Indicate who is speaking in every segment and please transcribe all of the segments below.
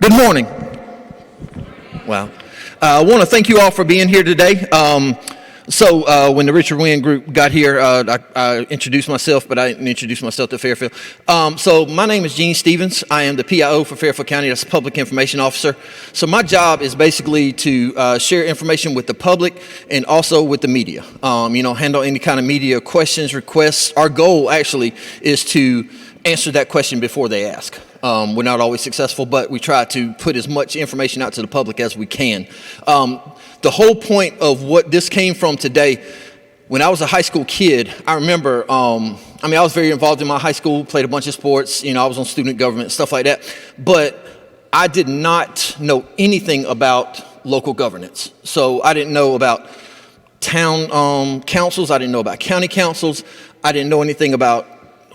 Speaker 1: Good morning. Wow. I want to thank you all for being here today. When the Richard Wynn group got here, I introduced myself, but I didn't introduce myself to Fairfield. So my name is Gene Stevens. I am the PIO for Fairfield County. That's Public Information Officer. So my job is basically to share information with the public and also with the media. Handle any kind of media questions, requests. Our goal actually is to answer that question before they ask. We're not always successful, but we try to put as much information out to the public as we can. The whole point of what this came from today, when I was a high school kid, I remember, I was very involved in my high school, played a bunch of sports, I was on student government, stuff like that, but I did not know anything about local governance. So I didn't know about town councils, I didn't know about county councils, I didn't know anything about,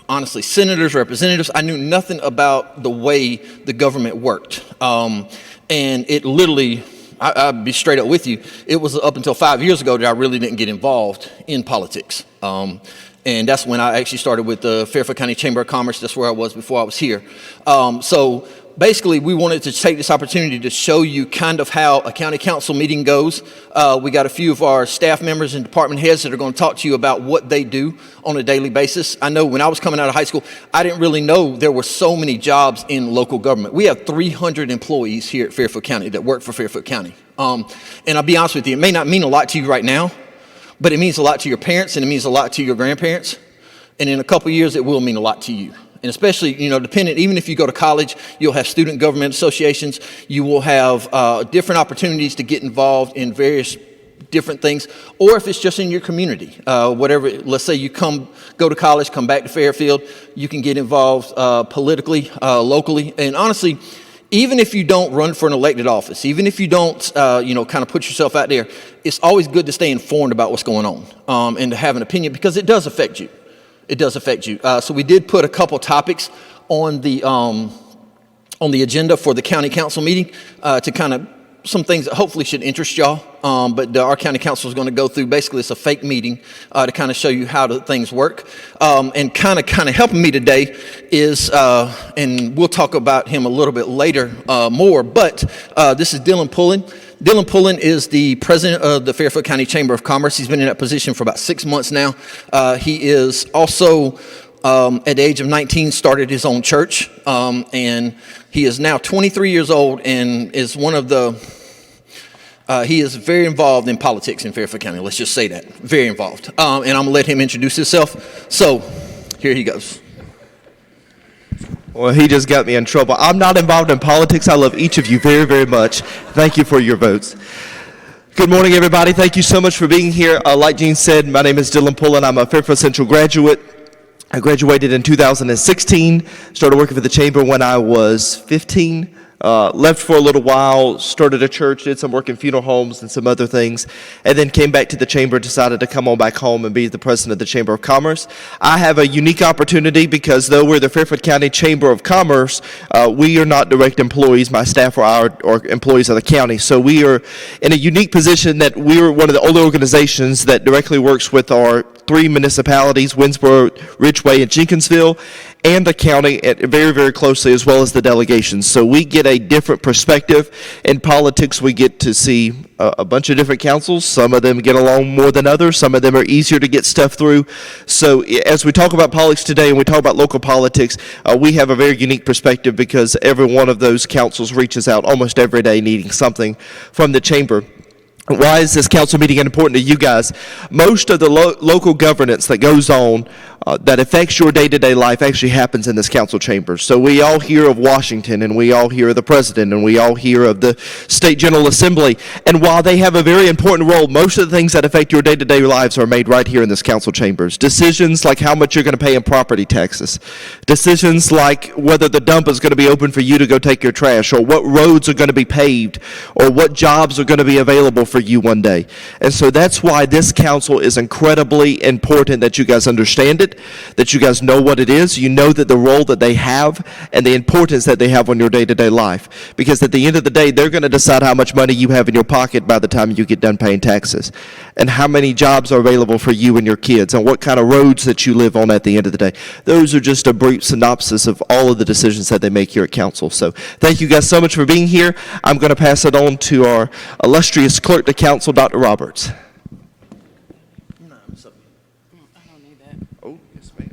Speaker 1: honestly, senators, representatives. I knew nothing about the way the government worked. And it literally, I'll be straight up with you, it was up until 5 years ago that I really didn't get involved in politics. And that's when I actually started with the Fairfield County Chamber of Commerce. That's where I was before I was here. So basically, we wanted to take this opportunity to show you kind of how a county council meeting goes. We got a few of our staff members and department heads that are going to talk to you about what they do on a daily basis. I know when I was coming out of high school, I didn't really know there were so many jobs in local government. We have 300 employees here at Fairfield County that work for Fairfield County. And I'll be honest with you, it may not mean a lot to you right now, but it means a lot to your parents and it means a lot to your grandparents. And in a couple of years, it will mean a lot to you. And especially, dependent, even if you go to college, you'll have student government associations. You will have different opportunities to get involved in various different things. Or if it's just in your community, whatever, let's say you go to college, come back to Fairfield, you can get involved politically, locally. And honestly, even if you don't run for an elected office, even if you don't, kind of put yourself out there, it's always good to stay informed about what's going on and to have an opinion because it does affect you. It does affect you. So we did put a couple topics on the agenda for the county council meeting to kind of some things that hopefully should interest y'all. But our county council is going to go through, basically it's a fake meeting to kind of show you how things work. And kind of helping me today is, and we'll talk about him a little bit later more, but this is Dylan Pullen. Dylan Pullen is the president of the Fairfield County Chamber of Commerce. He's been in that position for about 6 months now. He is also, at the age of 19, started his own church. And he is now 23 years old and is he is very involved in politics in Fairfield County. Let's just say that. Very involved. And I'm going to let him introduce himself. So here he goes.
Speaker 2: Well, he just got me in trouble. I'm not involved in politics. I love each of you very, very much. Thank you for your votes. Good morning, everybody. Thank you so much for being here. Like Gene said, my name is Dylan Pullen. I'm a Fairfield Central graduate. I graduated in 2016, started working for the Chamber when I was 15. Left for a little while, started a church, did some work in funeral homes and some other things, and then came back to the Chamber, decided to come on back home and be the president of the Chamber of Commerce. I have a unique opportunity because though we're the Fairfield County Chamber of Commerce, we are not direct employees. My staff are employees of the county. So we are in a unique position that we're one of the only organizations that directly works with our 3 municipalities, Winsboro, Ridgeway, and Jenkinsville, and the county very, very closely, as well as the delegations. So we get a different perspective. In politics, we get to see a bunch of different councils. Some of them get along more than others. Some of them are easier to get stuff through. So as we talk about politics today and we talk about local politics, we have a very unique perspective because every one of those councils reaches out almost every day needing something from the chamber. Why is this council meeting important to you guys? Most of the local governance that goes on that affects your day-to-day life actually happens in this council chamber. So we all hear of Washington, and we all hear of the president, and we all hear of the State General Assembly. And while they have a very important role, most of the things that affect your day-to-day lives are made right here in this council chambers. Decisions like how much you're going to pay in property taxes. Decisions like whether the dump is going to be open for you to go take your trash, or what roads are going to be paved, or what jobs are going to be available for you one day. And so that's why this council is incredibly important that you guys understand it. that you guys know what it is. You know that the role that they have and the importance that they have on your day-to-day life. Because at the end of the day, they're going to decide how much money you have in your pocket by the time you get done paying taxes, and how many jobs are available for you and your kids, and what kind of roads that you live on at the end of the day. Those are just a brief synopsis of all of the decisions that they make here at council. So thank you guys so much for being here. I'm going to pass it on to our illustrious clerk to council, Dr. Roberts. Oh, yes, ma'am.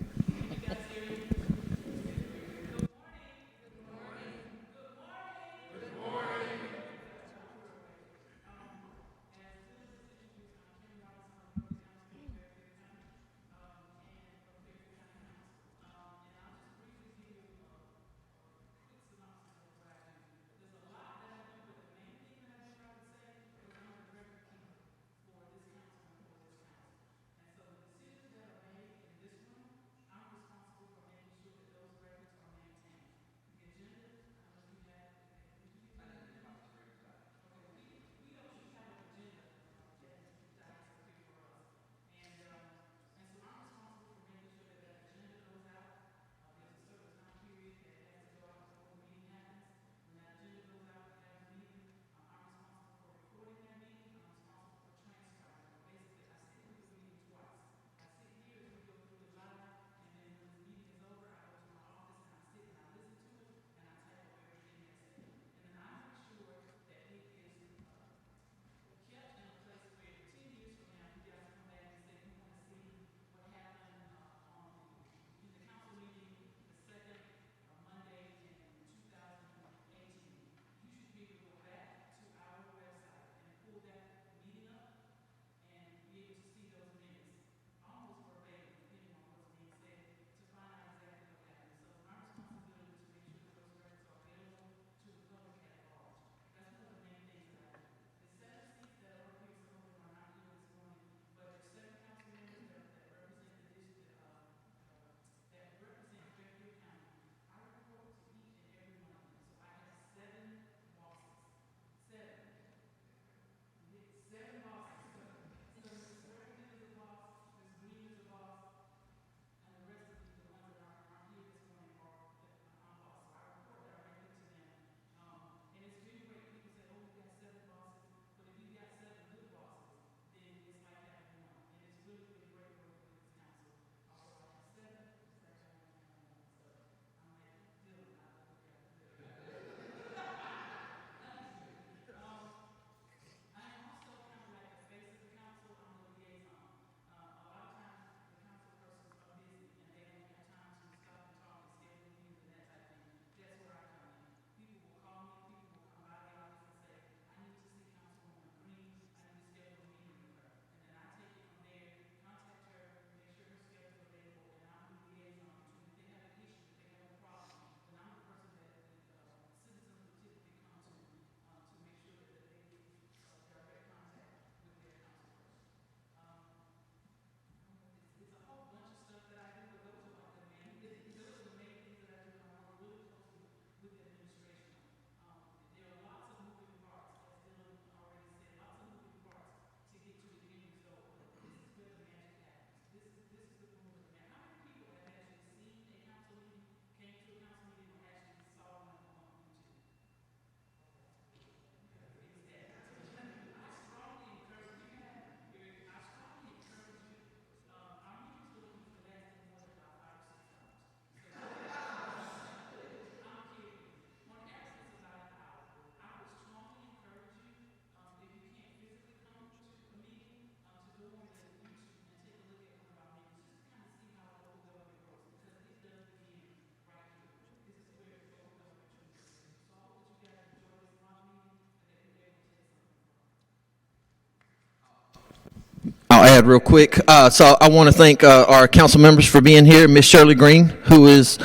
Speaker 1: I'll add real quick. So I want to thank our council members for being here. Miss Shirley Green, who is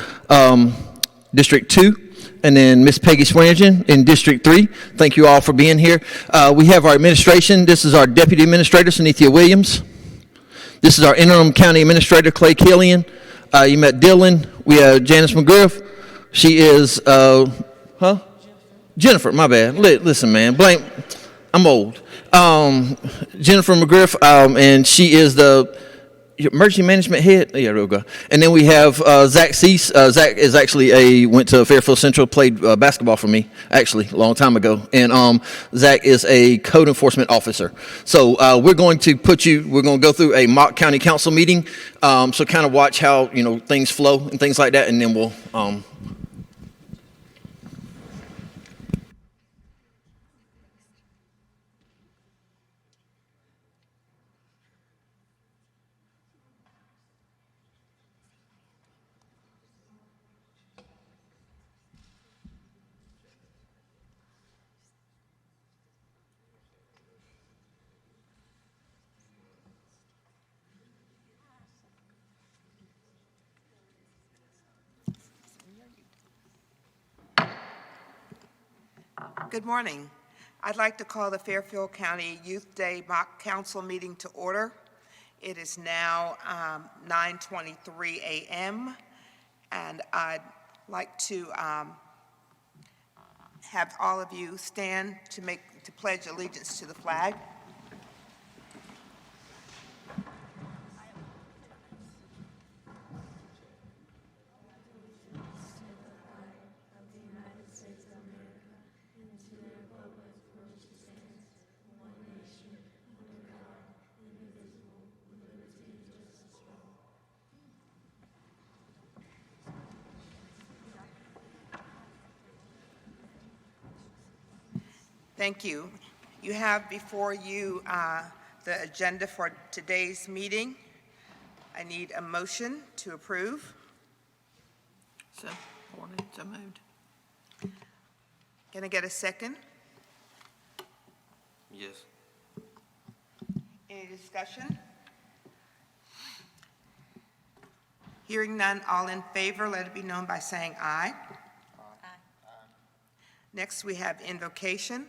Speaker 1: District 2, and then Miss Peggy Swearingen in District 3. Thank you all for being here. We have our administration. This is our Deputy Administrator, Sanithia Williams. This is our Interim County Administrator, Clay Killian. You met Dylan. We have Janice McGriff. She is, Jennifer, my bad. Listen, man, I'm old. Jennifer McGriff, and she is the emergency management head. Yeah, there we go. And then we have Zach Cease. Zach is actually went to Fairfield Central, played basketball for me actually a long time ago. And Zach is a code enforcement officer. So we're going to go through a mock county council meeting. So kind of watch how things flow and things like that, and then we'll.
Speaker 3: Good morning. I'd like to call the Fairfield County Youth Day Mock Council meeting to order. It is now 9:23 a.m. and I'd like to have all of you stand to pledge allegiance to the flag. Thank you. You have before you the agenda for today's meeting. I need a motion to approve.
Speaker 4: So moved.
Speaker 3: Can I get a second?
Speaker 5: Yes.
Speaker 3: Any discussion? Hearing none, all in favor, let it be known by saying aye. Aye. Next, we have invocation.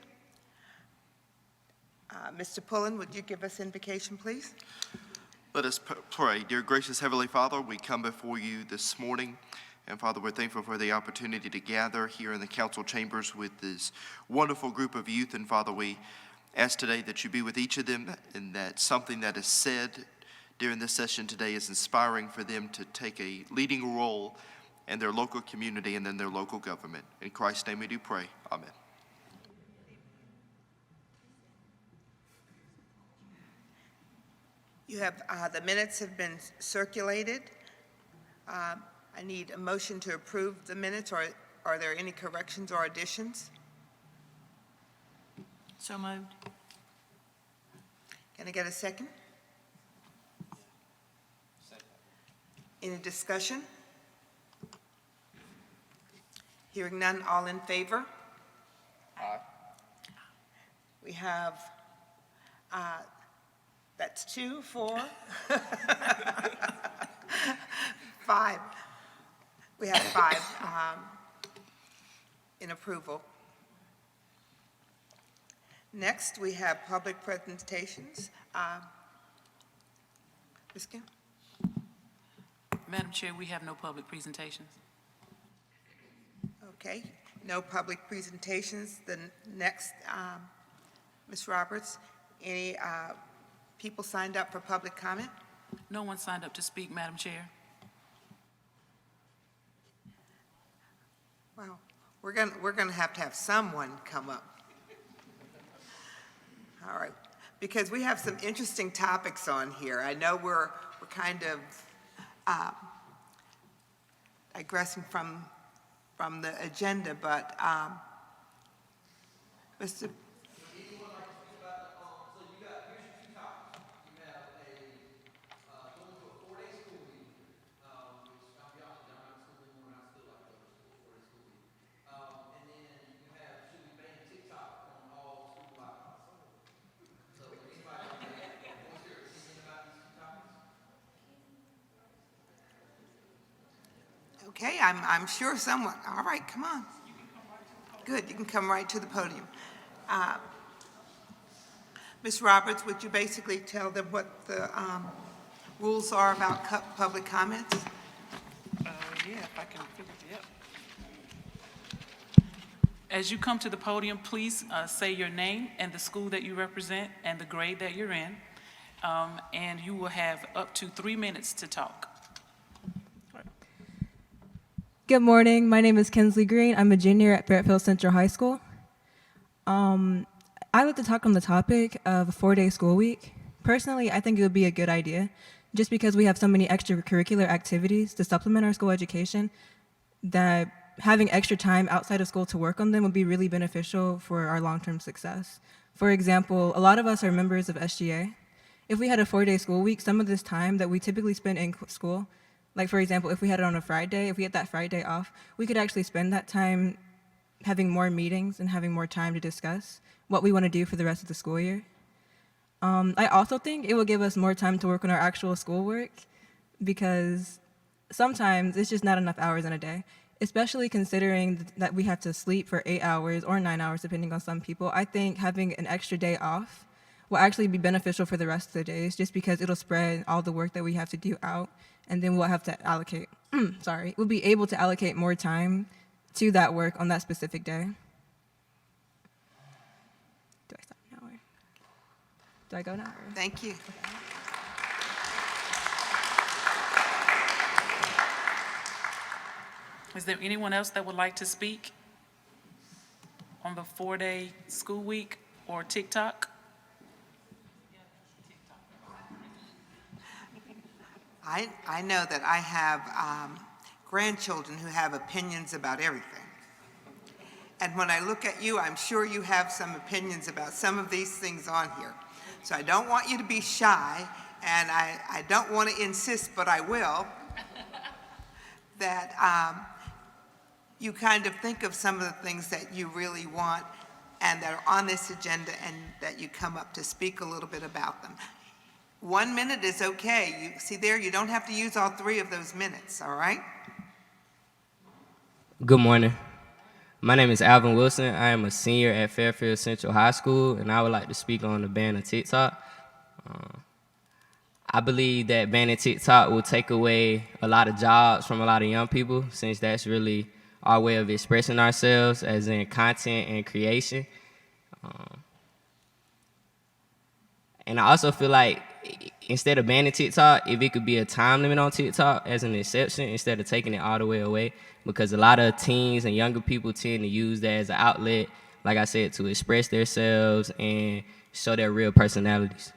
Speaker 3: Mr. Pullen, would you give us invocation, please?
Speaker 5: Let us pray. Dear gracious Heavenly Father, we come before you this morning. And Father, we're thankful for the opportunity to gather here in the council chambers with this wonderful group of youth. And Father, we ask today that you be with each of them and that something that is said during this session today is inspiring for them to take a leading role in their local community and in their local government. In Christ's name we do pray. Amen.
Speaker 3: You have, the minutes have been circulated. I need a motion to approve the minutes, or are there any corrections or additions?
Speaker 4: So moved.
Speaker 3: Can I get a second? Any discussion? Hearing none, all in favor?
Speaker 5: Aye.
Speaker 3: We have, that's 2, 4, 5. We have 5 in approval. Next, we have public presentations. Ms. Kim?
Speaker 4: Madam Chair, we have no public presentations.
Speaker 3: Okay, no public presentations. The next, Ms. Roberts, any people signed up for public comment?
Speaker 4: No one signed up to speak, Madam Chair.
Speaker 3: Wow, we're gonna have to have someone come up. All right, because we have some interesting topics on here. I know we're kind of digressing from the agenda, but Mr. Okay, I'm sure someone, all right, come on. Good, you can come right to the podium. Ms. Roberts, would you basically tell them what the rules are about public comments?
Speaker 4: Yeah, if I can figure it out. As you come to the podium, please say your name and the school that you represent and the grade that you're in. and you will have up to 3 minutes to talk.
Speaker 6: Good morning. My name is Kinsley Green. I'm a junior at Fairfield Central High School. I'd like to talk on the topic of a 4-day school week. Personally, I think it would be a good idea just because we have so many extracurricular activities to supplement our school education that having extra time outside of school to work on them would be really beneficial for our long-term success. For example, a lot of us are members of SGA. If we had a 4-day school week, some of this time that we typically spend in school, like for example, if we had it on a Friday, if we had that Friday off, we could actually spend that time having more meetings and having more time to discuss what we want to do for the rest of the school year. I also think it will give us more time to work on our actual schoolwork because sometimes it's just not enough hours in a day, especially considering that we have to sleep for 8 hours or 9 hours, depending on some people. I think having an extra day off will actually be beneficial for the rest of the days just because it'll spread all the work that we have to do out, and then we'll have to allocate, we'll be able to allocate more time to that work on that specific day. Do I stop now or do I go now? Or?
Speaker 3: Thank you.
Speaker 4: Is there anyone else that would like to speak on the 4-day school week or TikTok?
Speaker 3: I know that I have grandchildren who have opinions about everything. And when I look at you, I'm sure you have some opinions about some of these things on here. So I don't want you to be shy, and I don't want to insist, but I will, that you kind of think of some of the things that you really want and that are on this agenda and that you come up to speak a little bit about them. 1 minute is okay. You see there, you don't have to use all 3 of those minutes, all right?
Speaker 7: Good morning. My name is Alvin Wilson. I am a senior at Fairfield Central High School, and I would like to speak on the ban of TikTok. I believe that banning TikTok will take away a lot of jobs from a lot of young people, since that's really our way of expressing ourselves, as in content and creation. And I also feel like instead of banning TikTok, if it could be a time limit on TikTok as an exception instead of taking it all the way away, because a lot of teens and younger people tend to use that as an outlet, like I said, to express themselves and show their real personalities.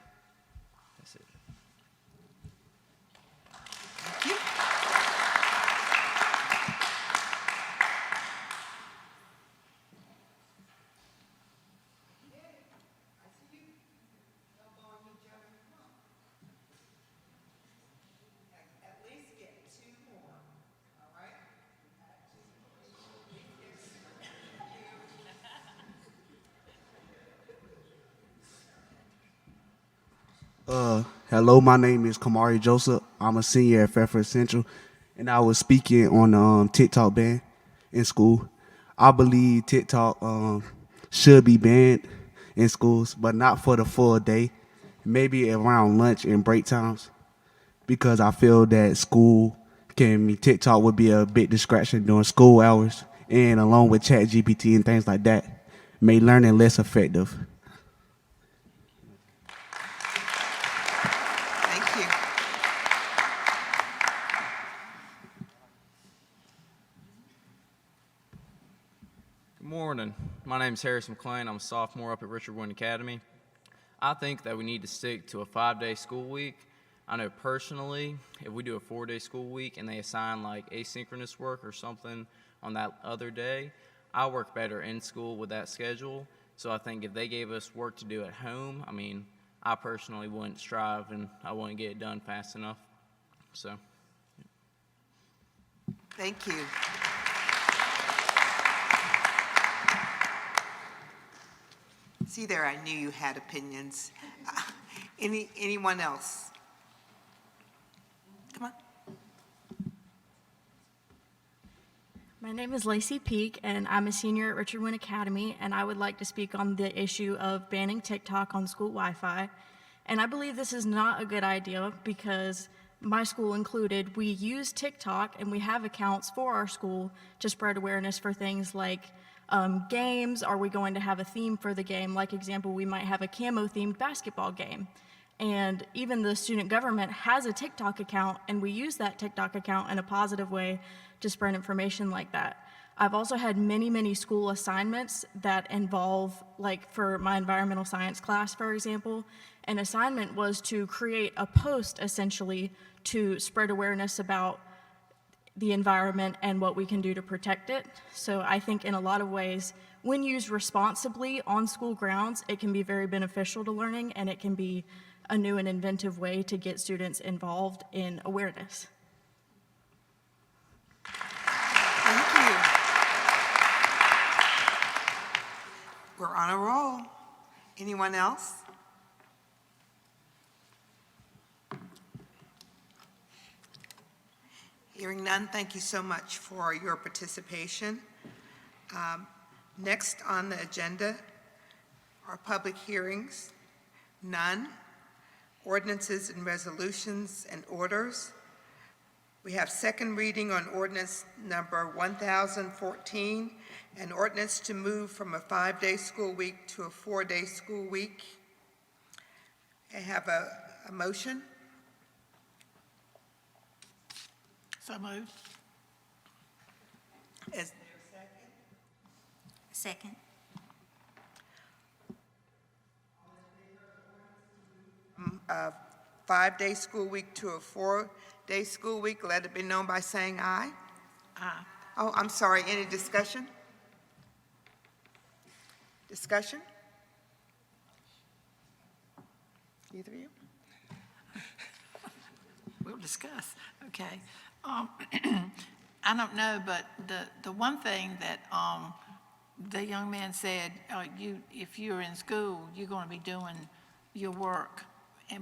Speaker 7: That's it.
Speaker 3: Thank you.
Speaker 8: Hello, my name is Kamari Joseph. I'm a senior at Fairfield Central, and I was speaking on the TikTok ban in school. I believe TikTok should be banned in schools, but not for the full day, maybe around lunch and break times, because I feel that TikTok would be a big distraction during school hours, and along with ChatGPT and things like that, make learning less effective.
Speaker 3: Thank you.
Speaker 9: Good morning. My name is Harris McClain. I'm a sophomore up at Richard Wynn Academy. I think that we need to stick to a 5-day school week. I know personally, if we do a 4-day school week and they assign like asynchronous work or something on that other day, I work better in school with that schedule. So I think if they gave us work to do at home, I personally wouldn't strive and I wouldn't get it done fast enough. So.
Speaker 3: Thank you. See there, I knew you had opinions. Anyone else? Come on.
Speaker 10: My name is Lacey Peak, and I'm a senior at Richard Wynn Academy, and I would like to speak on the issue of banning TikTok on school Wi-Fi. And I believe this is not a good idea because my school included, we use TikTok and we have accounts for our school to spread awareness for things like games. Are we going to have a theme for the game? Like example, we might have a camo-themed basketball game. And even the student government has a TikTok account, and we use that TikTok account in a positive way to spread information like that. I've also had many, many school assignments that involve, like for my environmental science class, for example, an assignment was to create a post essentially to spread awareness about the environment and what we can do to protect it. So I think in a lot of ways, when used responsibly on school grounds, it can be very beneficial to learning, and it can be a new and inventive way to get students involved in awareness.
Speaker 3: Thank you. We're on a roll. Anyone else? Hearing none, thank you so much for your participation. Next on the agenda are public hearings. None. Ordinances and resolutions and orders. We have second reading on ordinance number 1014, an ordinance to move from a 5-day school week to a 4-day school week. I have a motion.
Speaker 11: So moved.
Speaker 3: Is
Speaker 11: Second.
Speaker 3: 5-day school week to a 4-day school week, let it be known by saying aye.
Speaker 11: Aye.
Speaker 3: Oh, I'm sorry, any discussion? Discussion? Either of you?
Speaker 11: We'll discuss. Okay. I don't know, but the one thing that the young man said, if you're in school, you're going to be doing your work.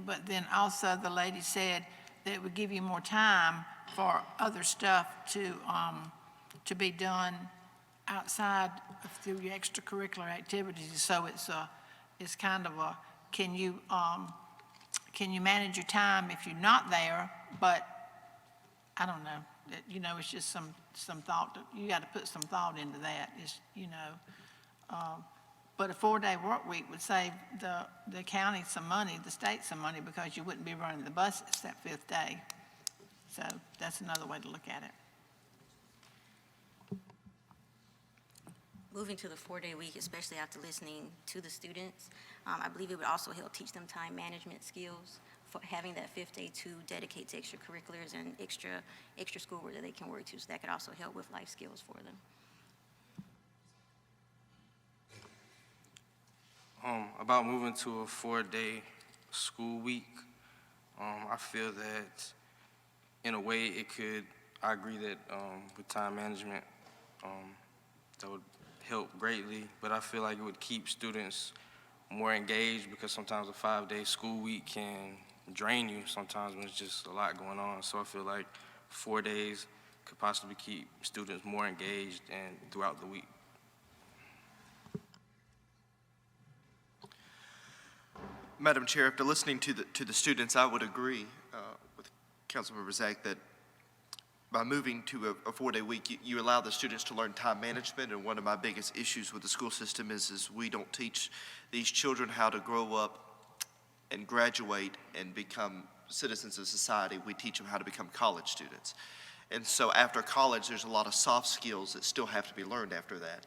Speaker 11: But then also the lady said that it would give you more time for other stuff to be done outside through your extracurricular activities. So it's kind of a, can you manage your time if you're not there? But I don't know. It's just some thought. You got to put some thought into that. But a 4-day work week would save the county some money, the state some money, because you wouldn't be running the buses that 5th day. So that's another way to look at it.
Speaker 12: Moving to the 4-day week, especially after listening to the students, I believe it would also help teach them time management skills, for having that 5th day to dedicate to extracurriculars and extra schoolwork that they can work to. So that could also help with life skills for them.
Speaker 13: About moving to a 4-day school week, I feel that in a way I agree that with time management, that would help greatly, but I feel like it would keep students more engaged, because sometimes a 5-day school week can drain you sometimes when it's just a lot going on. So I feel like 4 days could possibly keep students more engaged and throughout the week.
Speaker 5: Madam Chair, after listening to the students, I would agree with Councilmember Zach that by moving to a 4-day week, you allow the students to learn time management. And one of my biggest issues with the school system is we don't teach these children how to grow up and graduate and become citizens of society. We teach them how to become college students. And so after college, there's a lot of soft skills that still have to be learned after that.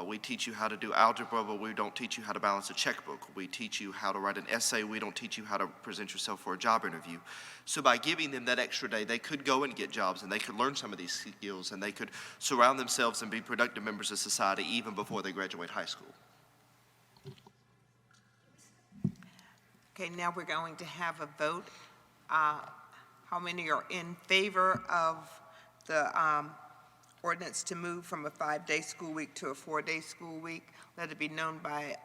Speaker 5: We teach you how to do algebra, but we don't teach you how to balance a checkbook. We teach you how to write an essay. We don't teach you how to present yourself for a job interview. So by giving them that extra day, they could go and get jobs, and they could learn some of these skills, and they could surround themselves and be productive members of society even before they graduate high school.
Speaker 3: Okay, now we're going to have a vote. How many are in favor of the ordinance to move from a 5-day school week to a 4-day school week? Let it be known by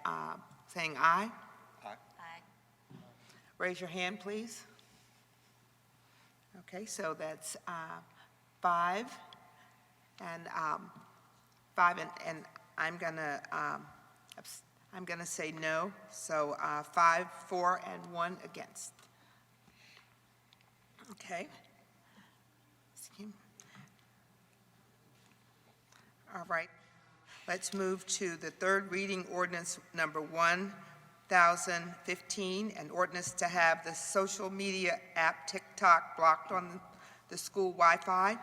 Speaker 3: saying aye.
Speaker 5: Aye.
Speaker 12: Aye.
Speaker 3: Raise your hand, please. Okay, so that's 5, and 5, and I'm gonna say no. So 5, 4, and 1 against. Okay. All right. Let's move to the third reading ordinance number 1014, 2015, an ordinance to have the social media app TikTok blocked on the school Wi-Fi.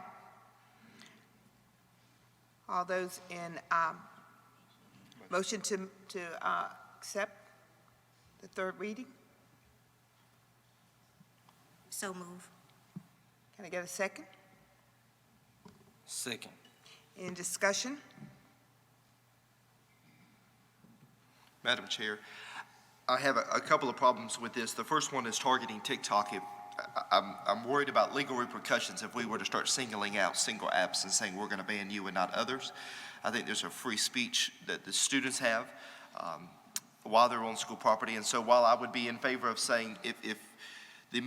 Speaker 3: All those in motion to accept the third reading?
Speaker 12: So move.
Speaker 3: Can I get a second?
Speaker 13: Second.
Speaker 3: Any discussion?
Speaker 5: Madam Chair, I have a couple of problems with this. The first one is targeting TikTok. I'm worried about legal repercussions if we were to start singling out single apps and saying we're going to ban you and not others. I think there's a free speech that the students have while they're on school property. And so while I would be in favor of saying if the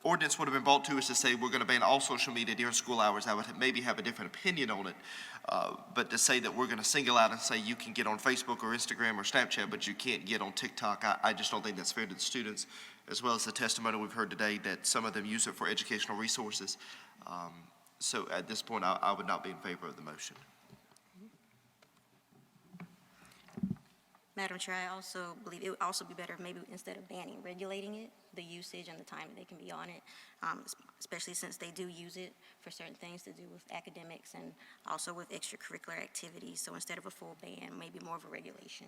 Speaker 5: ordinance would have been brought to us to say we're going to ban all social media during school hours, I would maybe have a different opinion on it. But to say that we're going to single out and say you can get on Facebook or Instagram or Snapchat, but you can't get on TikTok, I just don't think that's fair to the students, as well as the testimony we've heard today that some of them use it for educational resources. So at this point, I would not be in favor of the motion.
Speaker 12: Madam Chair, I also believe it would also be better if maybe instead of banning, regulating it, the usage and the time that they can be on it, especially since they do use it for certain things to do with academics and also with extracurricular activities. So instead of a full ban, maybe more of a regulation.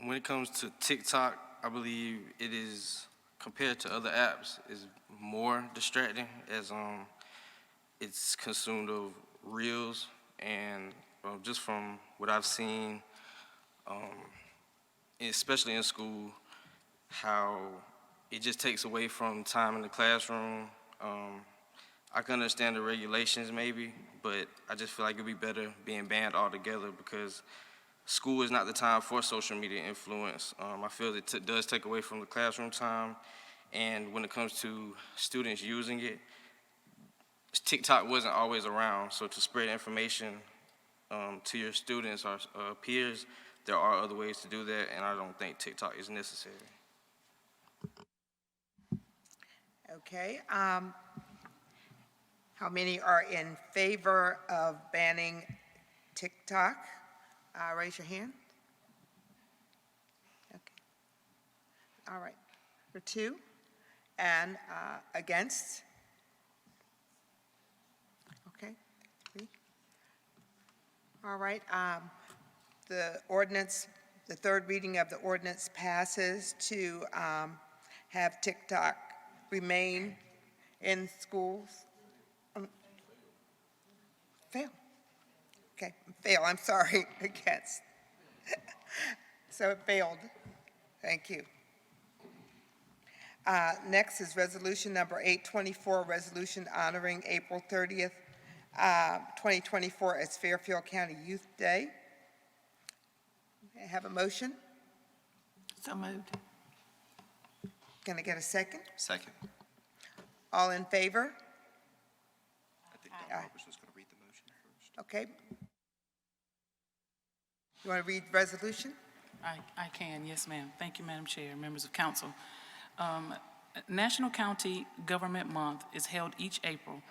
Speaker 13: When it comes to TikTok, I believe it is, compared to other apps, is more distracting as it's consumed of reels, and just from what I've seen, especially in school, how it just takes away from time in the classroom. I can understand the regulations maybe, but I just feel like it'd be better being banned altogether because school is not the time for social media influence. I feel it does take away from the classroom time, and when it comes to students using it, TikTok wasn't always around, so to spread information to your students or peers, there are other ways to do that, and I don't think TikTok is necessary.
Speaker 3: Okay. How many are in favor of banning TikTok? Raise your hand. Okay. All right. For two. And against? Okay. Three. All right. The ordinance, the third reading of the ordinance passes to have TikTok remain in schools. Fail. Okay, fail, I'm sorry, against. So it failed. Thank you. Next is resolution number 824, resolution honoring April 30th, 2024 as Fairfield County Youth Day. I have a motion.
Speaker 11: So moved.
Speaker 3: Can I get a second?
Speaker 5: Second.
Speaker 3: All in favor?
Speaker 5: I think Dr. Roberts was going to read the motion first.
Speaker 3: Okay. You want to read the resolution?
Speaker 4: I can, yes, ma'am. Thank you, Madam Chair, members of council. National County Government Month is held each April.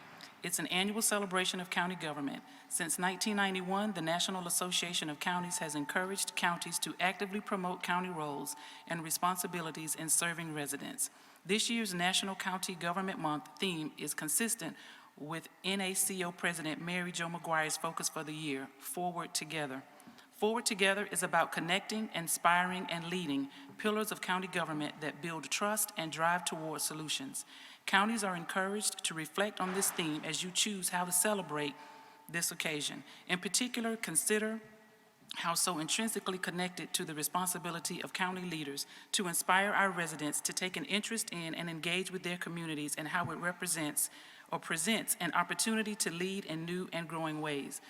Speaker 4: It's an annual celebration of county government. Since 1991, the National Association of Counties has encouraged counties to actively promote county roles and responsibilities in serving residents. This year's National County Government Month theme is consistent with NACO President Mary Jo McGuire's focus for the year, Forward Together. Forward Together is about connecting, inspiring, and leading pillars of county government that build trust and drive towards solutions. Counties are encouraged to reflect on this theme as you choose how to celebrate this occasion. In particular, consider how so intrinsically connected to the responsibility of county leaders to inspire our residents to take an interest in and engage with their communities and how it represents or presents an opportunity to lead in new and growing ways.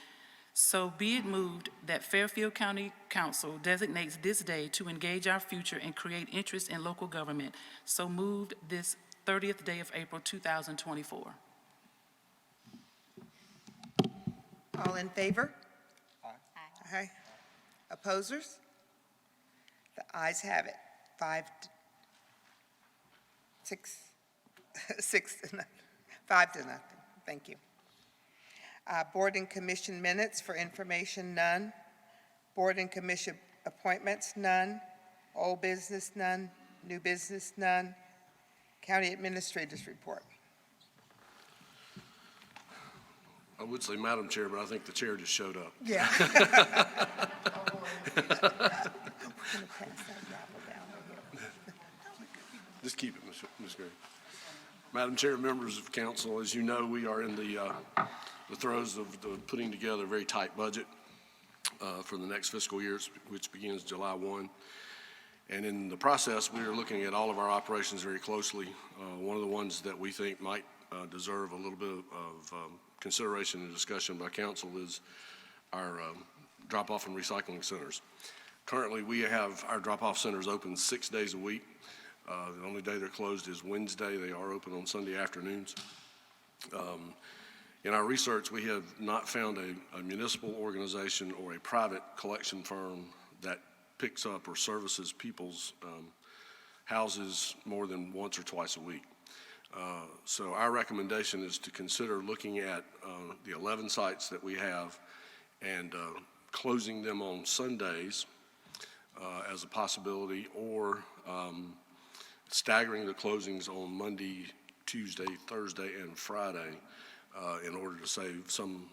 Speaker 4: So be it moved that Fairfield County Council designates this day to engage our future and create interest in local government. So moved this 30th day of April 2024.
Speaker 3: All in favor? Aye. Aye. Opposers? The ayes have it. 5 to nothing. Thank you. Board and commission minutes for information, none. Board and commission appointments, none. Old business, none. New business, none. County administrators report.
Speaker 14: I would say Madam Chair, but I think the chair just showed up.
Speaker 3: Yeah.
Speaker 14: Just keep it, Ms. Gray. Madam Chair, members of council, as you know, we are in the throes of putting together a very tight budget for the next fiscal year, which begins July 1. And in the process, we are looking at all of our operations very closely. One of the ones that we think might deserve a little bit of consideration and discussion by council is our drop-off and recycling centers. Currently, we have our drop-off centers open 6 days a week. The only day they're closed is Wednesday. They are open on Sunday afternoons. In our research, we have not found a municipal organization or a private collection firm that picks up or services people's houses more than once or twice a week. So our recommendation is to consider looking at the 11 sites that we have and closing them on Sundays as a possibility, or staggering the closings on Monday, Tuesday, Thursday, and Friday in order to save some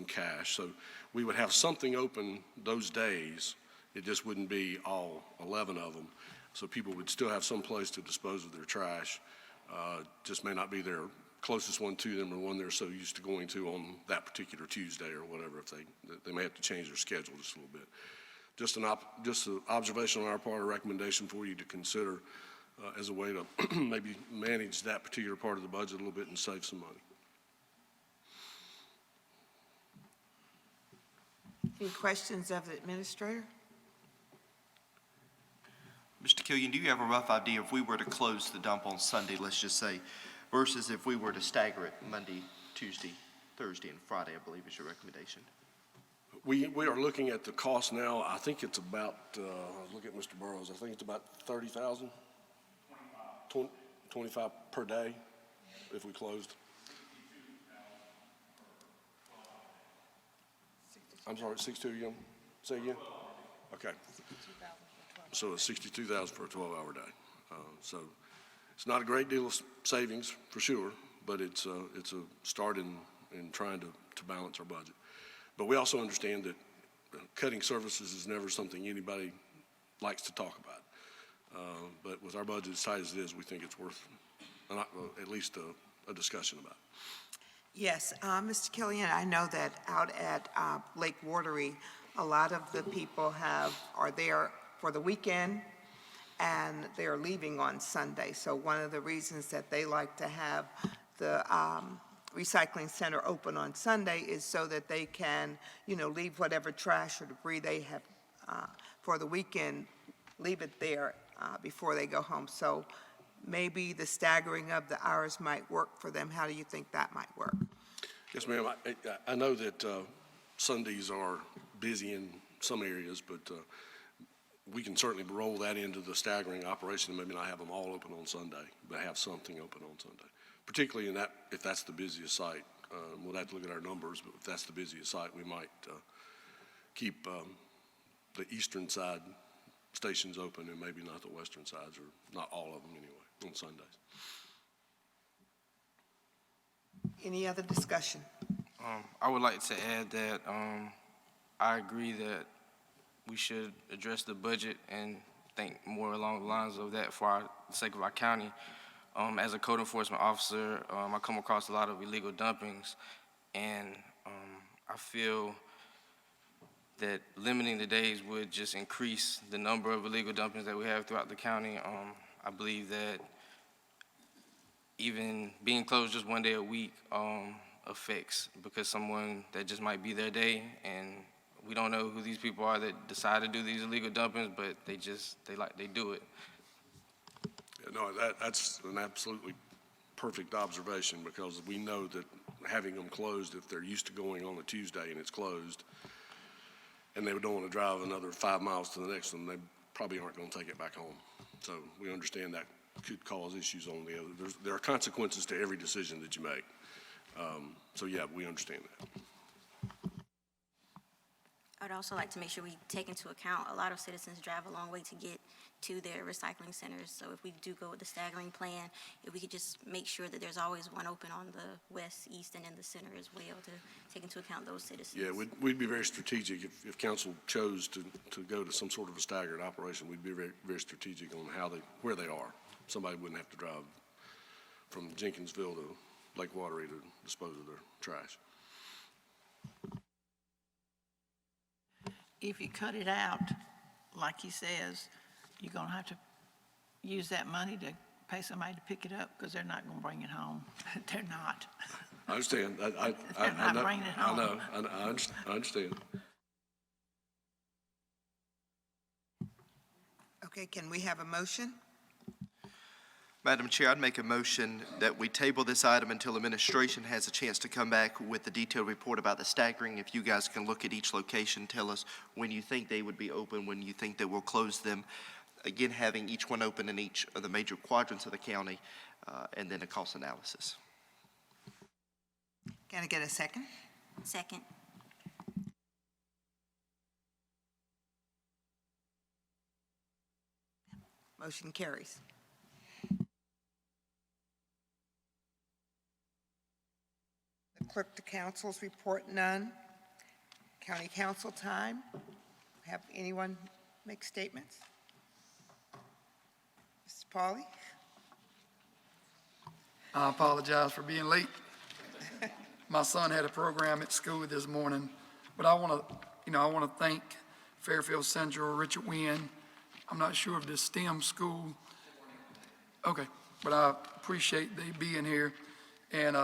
Speaker 14: cash. So we would have something open those days. It just wouldn't be all 11 of them. So people would still have some place to dispose of their trash. Just may not be their closest one to them or one they're so used to going to on that particular Tuesday or whatever. If they may have to change their schedule just a little bit. Just an observation on our part, a recommendation for you to consider as a way to maybe manage that particular part of the budget a little bit and save some money.
Speaker 3: Any questions of the administrator?
Speaker 5: Mr. Killian, do you have a rough idea if we were to close the dump on Sunday, let's just say, versus if we were to stagger it Monday, Tuesday, Thursday, and Friday, I believe is your recommendation?
Speaker 14: We are looking at the cost now. I think it's about, I was looking at Mr. Burrows, I think it's about 30,000? 25 per day if we closed. I'm sorry, 62 again? Say again? Okay. So it's 62,000 for a 12-hour day. So it's not a great deal of savings for sure, but it's a start in trying to balance our budget. But we also understand that cutting services is never something anybody likes to talk about. But with our budget as tight as it is, we think it's worth at least a discussion about.
Speaker 3: Yes, Mr. Killian, I know that out at Lake Watery, a lot of the people are there for the weekend, and they're leaving on Sunday. So one of the reasons that they like to have the recycling center open on Sunday is so that they can, leave whatever trash or debris they have for the weekend, leave it there before they go home. So maybe the staggering of the hours might work for them. How do you think that might work?
Speaker 14: Yes, ma'am. I know that Sundays are busy in some areas, but we can certainly roll that into the staggering operation and maybe not have them all open on Sunday, but have something open on Sunday. Particularly if that's the busiest site. We'll have to look at our numbers, but if that's the busiest site, we might keep the eastern side stations open and maybe not the western sides, or not all of them anyway, on Sundays.
Speaker 3: Any other discussion?
Speaker 13: I would like to add that I agree that we should address the budget and think more along the lines of that for the sake of our county. As a code enforcement officer, I come across a lot of illegal dumpings, and I feel that limiting the days would just increase the number of illegal dumpings that we have throughout the county. I believe that even being closed just one day a week affects, because someone that just might be their day, and we don't know who these people are that decide to do these illegal dumpings, but they do it.
Speaker 14: Yeah, no, that's an absolutely perfect observation, because we know that having them closed, if they're used to going on a Tuesday and it's closed, and they don't want to drive another 5 miles to the next one, they probably aren't going to take it back home. So we understand that could cause issues on the other. There are consequences to every decision that you make. So yeah, we understand that.
Speaker 12: I'd also like to make sure we take into account a lot of citizens drive a long way to get to their recycling centers. So if we do go with the staggering plan, if we could just make sure that there's always one open on the west, east, and in the center as well to take into account those citizens.
Speaker 14: Yeah, we'd be very strategic if council chose to go to some sort of a staggered operation. We'd be very, very strategic on where they are. Somebody wouldn't have to drive from Jenkinsville to Lake Wateree to dispose of their trash.
Speaker 11: If you cut it out, like he says, you're going to have to use that money to pay somebody to pick it up because they're not going to bring it home. They're not.
Speaker 14: I understand.
Speaker 11: They're
Speaker 14: I
Speaker 11: not
Speaker 14: know.
Speaker 11: bringing it
Speaker 14: I
Speaker 11: home.
Speaker 14: know. I understand.
Speaker 3: Okay, can we have a motion?
Speaker 5: Madam Chair, I'd make a motion that we table this item until administration has a chance to come back with the detailed report about the staggering. If you guys can look at each location, tell us when you think they would be open, when you think that we'll close them. Again, having each one open in each of the major quadrants of the county, and then a cost analysis.
Speaker 3: Can I get a second?
Speaker 12: Second.
Speaker 3: Motion carries. The clerk to council's report, none. County council time. Have anyone make statements? Mr. Pauly?
Speaker 15: I apologize for being late. My son had a program at school this morning, but I want to thank Fairfield Central, Richard Wynn. I'm not sure of the STEM school. Okay, but I appreciate they being here, and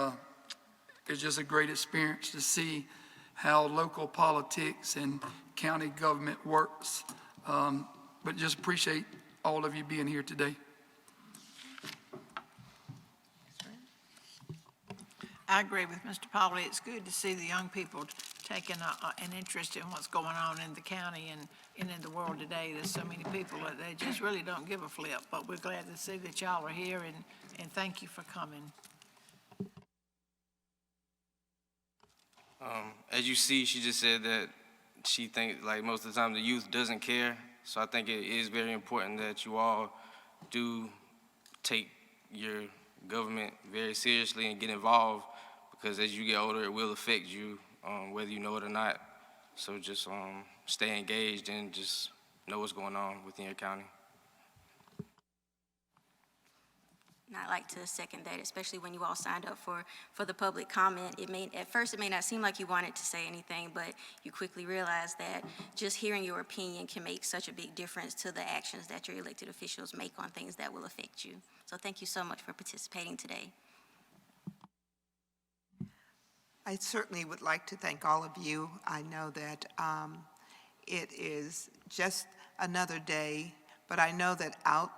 Speaker 15: it's just a great experience to see how local politics and county government works. But just appreciate all of you being here today.
Speaker 11: I agree with Mr. Pauly. It's good to see the young people taking an interest in what's going on in the county and in the world today. There's so many people that they just really don't give a flip, but we're glad to see that y'all are here, and thank you for coming.
Speaker 13: As you see, she just said that she thinks, like, most of the time the youth doesn't care. So I think it is very important that you all do take your government very seriously and get involved, because as you get older, it will affect you, whether you know it or not. So just stay engaged and just know what's going on within your county.
Speaker 12: And I'd like to second that, especially when you all signed up for the public comment. At first, it may not seem like you wanted to say anything, but you quickly realize that just hearing your opinion can make such a big difference to the actions that your elected officials make on things that will affect you. So thank you so much for participating today.
Speaker 3: I certainly would like to thank all of you. I know that it is just another day, but I know that out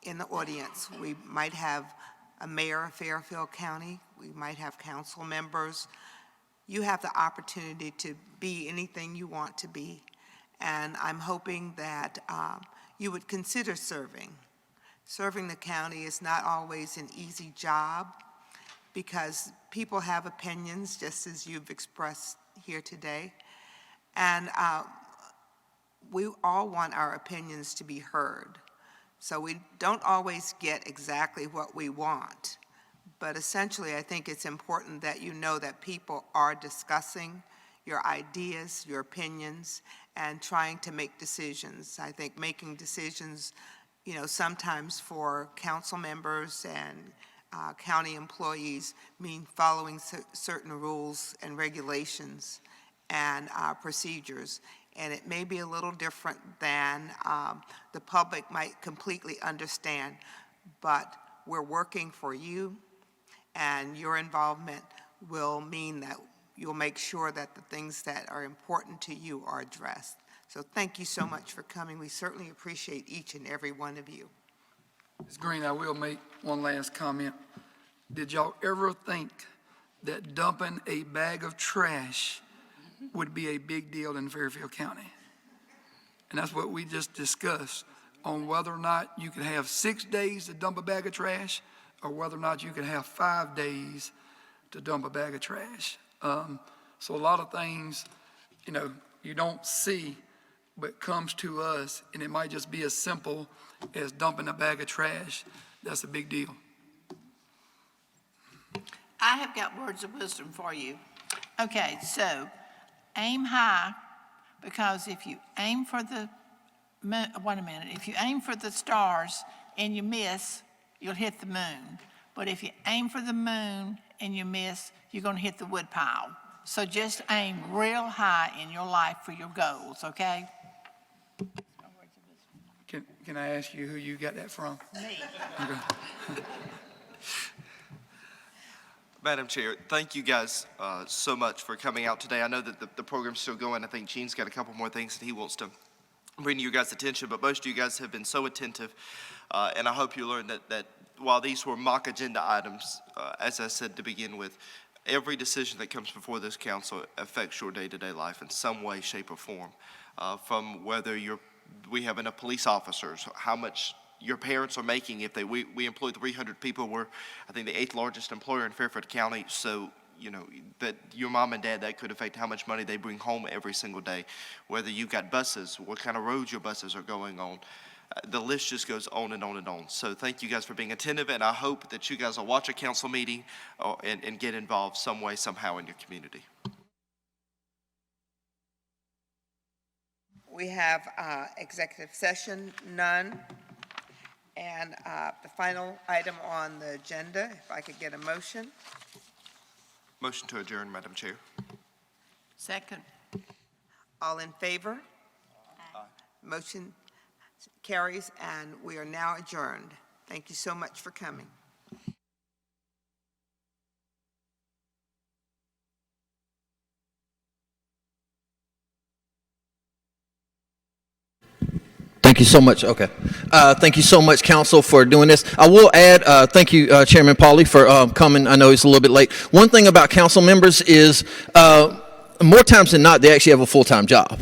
Speaker 3: in the audience, we might have a mayor of Fairfield County, we might have council members. You have the opportunity to be anything you want to be, and I'm hoping that you would consider serving. Serving the county is not always an easy job because people have opinions, just as you've expressed here today, and we all want our opinions to be heard. So we don't always get exactly what we want, but essentially I think it's important that you know that people are discussing your ideas, your opinions, and trying to make decisions. I think making decisions, sometimes for council members and county employees mean following certain rules and regulations and procedures. And it may be a little different than the public might completely understand, but we're working for you, and your involvement will mean that you'll make sure that the things that are important to you are addressed. So thank you so much for coming. We certainly appreciate each and every one of you.
Speaker 15: Ms. Green, I will make one last comment. Did y'all ever think that dumping a bag of trash would be a big deal in Fairfield County? And that's what we just discussed, on whether or not you could have 6 days to dump a bag of trash, or whether or not you could have 5 days to dump a bag of trash. So a lot of things, you don't see, but comes to us, and it might just be as simple as dumping a bag of trash. That's a big deal.
Speaker 11: I have got words of wisdom for you. Okay, so aim high, because if you aim for the moon, wait a minute, if you aim for the stars and you miss, you'll hit the moon. But if you aim for the moon and you miss, you're going to hit the wood pile. So just aim real high in your life for your goals, okay?
Speaker 15: Can I ask you who you got that from?
Speaker 11: Me.
Speaker 15: Okay.
Speaker 5: Madam Chair, thank you guys so much for coming out today. I know that the program's still going. I think Gene's got a couple more things that he wants to bring to your guys' attention, but most of you guys have been so attentive, and I hope you learned that while these were mock agenda items, as I said to begin with, every decision that comes before this council affects your day-to-day life in some way, shape, or form, from whether we have enough police officers, how much your parents are making. If we employ 300 people, we're, I think, the 8th largest employer in Fairfield County. So, you know, that your mom and dad, that could affect how much money they bring home every single day. Whether you've got buses, what kind of roads your buses are going on. The list just goes on and on and on. So thank you guys for being attentive, and I hope that you guys will watch a council meeting and get involved some way, somehow in your community.
Speaker 3: We have executive session, none. And the final item on the agenda, if I could get a motion.
Speaker 5: Motion to adjourn, Madam Chair.
Speaker 11: Second.
Speaker 3: All in favor? Aye. Motion carries, and we are now adjourned. Thank you so much for coming.
Speaker 1: Thank you so much. Okay. Thank you so much, Council, for doing this. I will add, thank you, Chairman Pauly, for coming. I know it's a little bit late. One thing about council members is more times than not, they actually have a full-time job.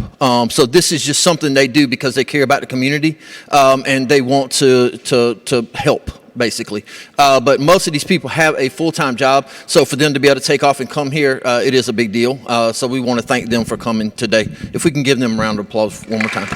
Speaker 1: So this is just something they do because they care about the community and they want to help, basically. But most of these people have a full-time job, so for them to be able to take off and come here, it is a big deal. So we want to thank them for coming today. If we can give them a round of applause one more time.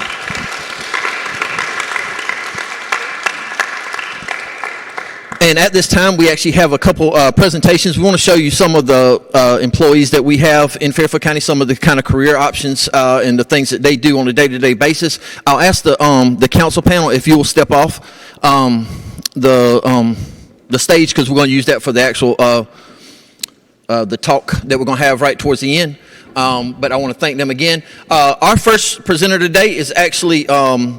Speaker 1: And at this time, we actually have a couple presentations. We want to show you some of the employees that we have in Fairfield County, some of the kind of career options and the things that they do on a day-to-day basis. I'll ask the council panel if you will step off the stage, because we're going to use that for the actual the talk that we're going to have right towards the end. But I want to thank them again. Our first presenter today is actually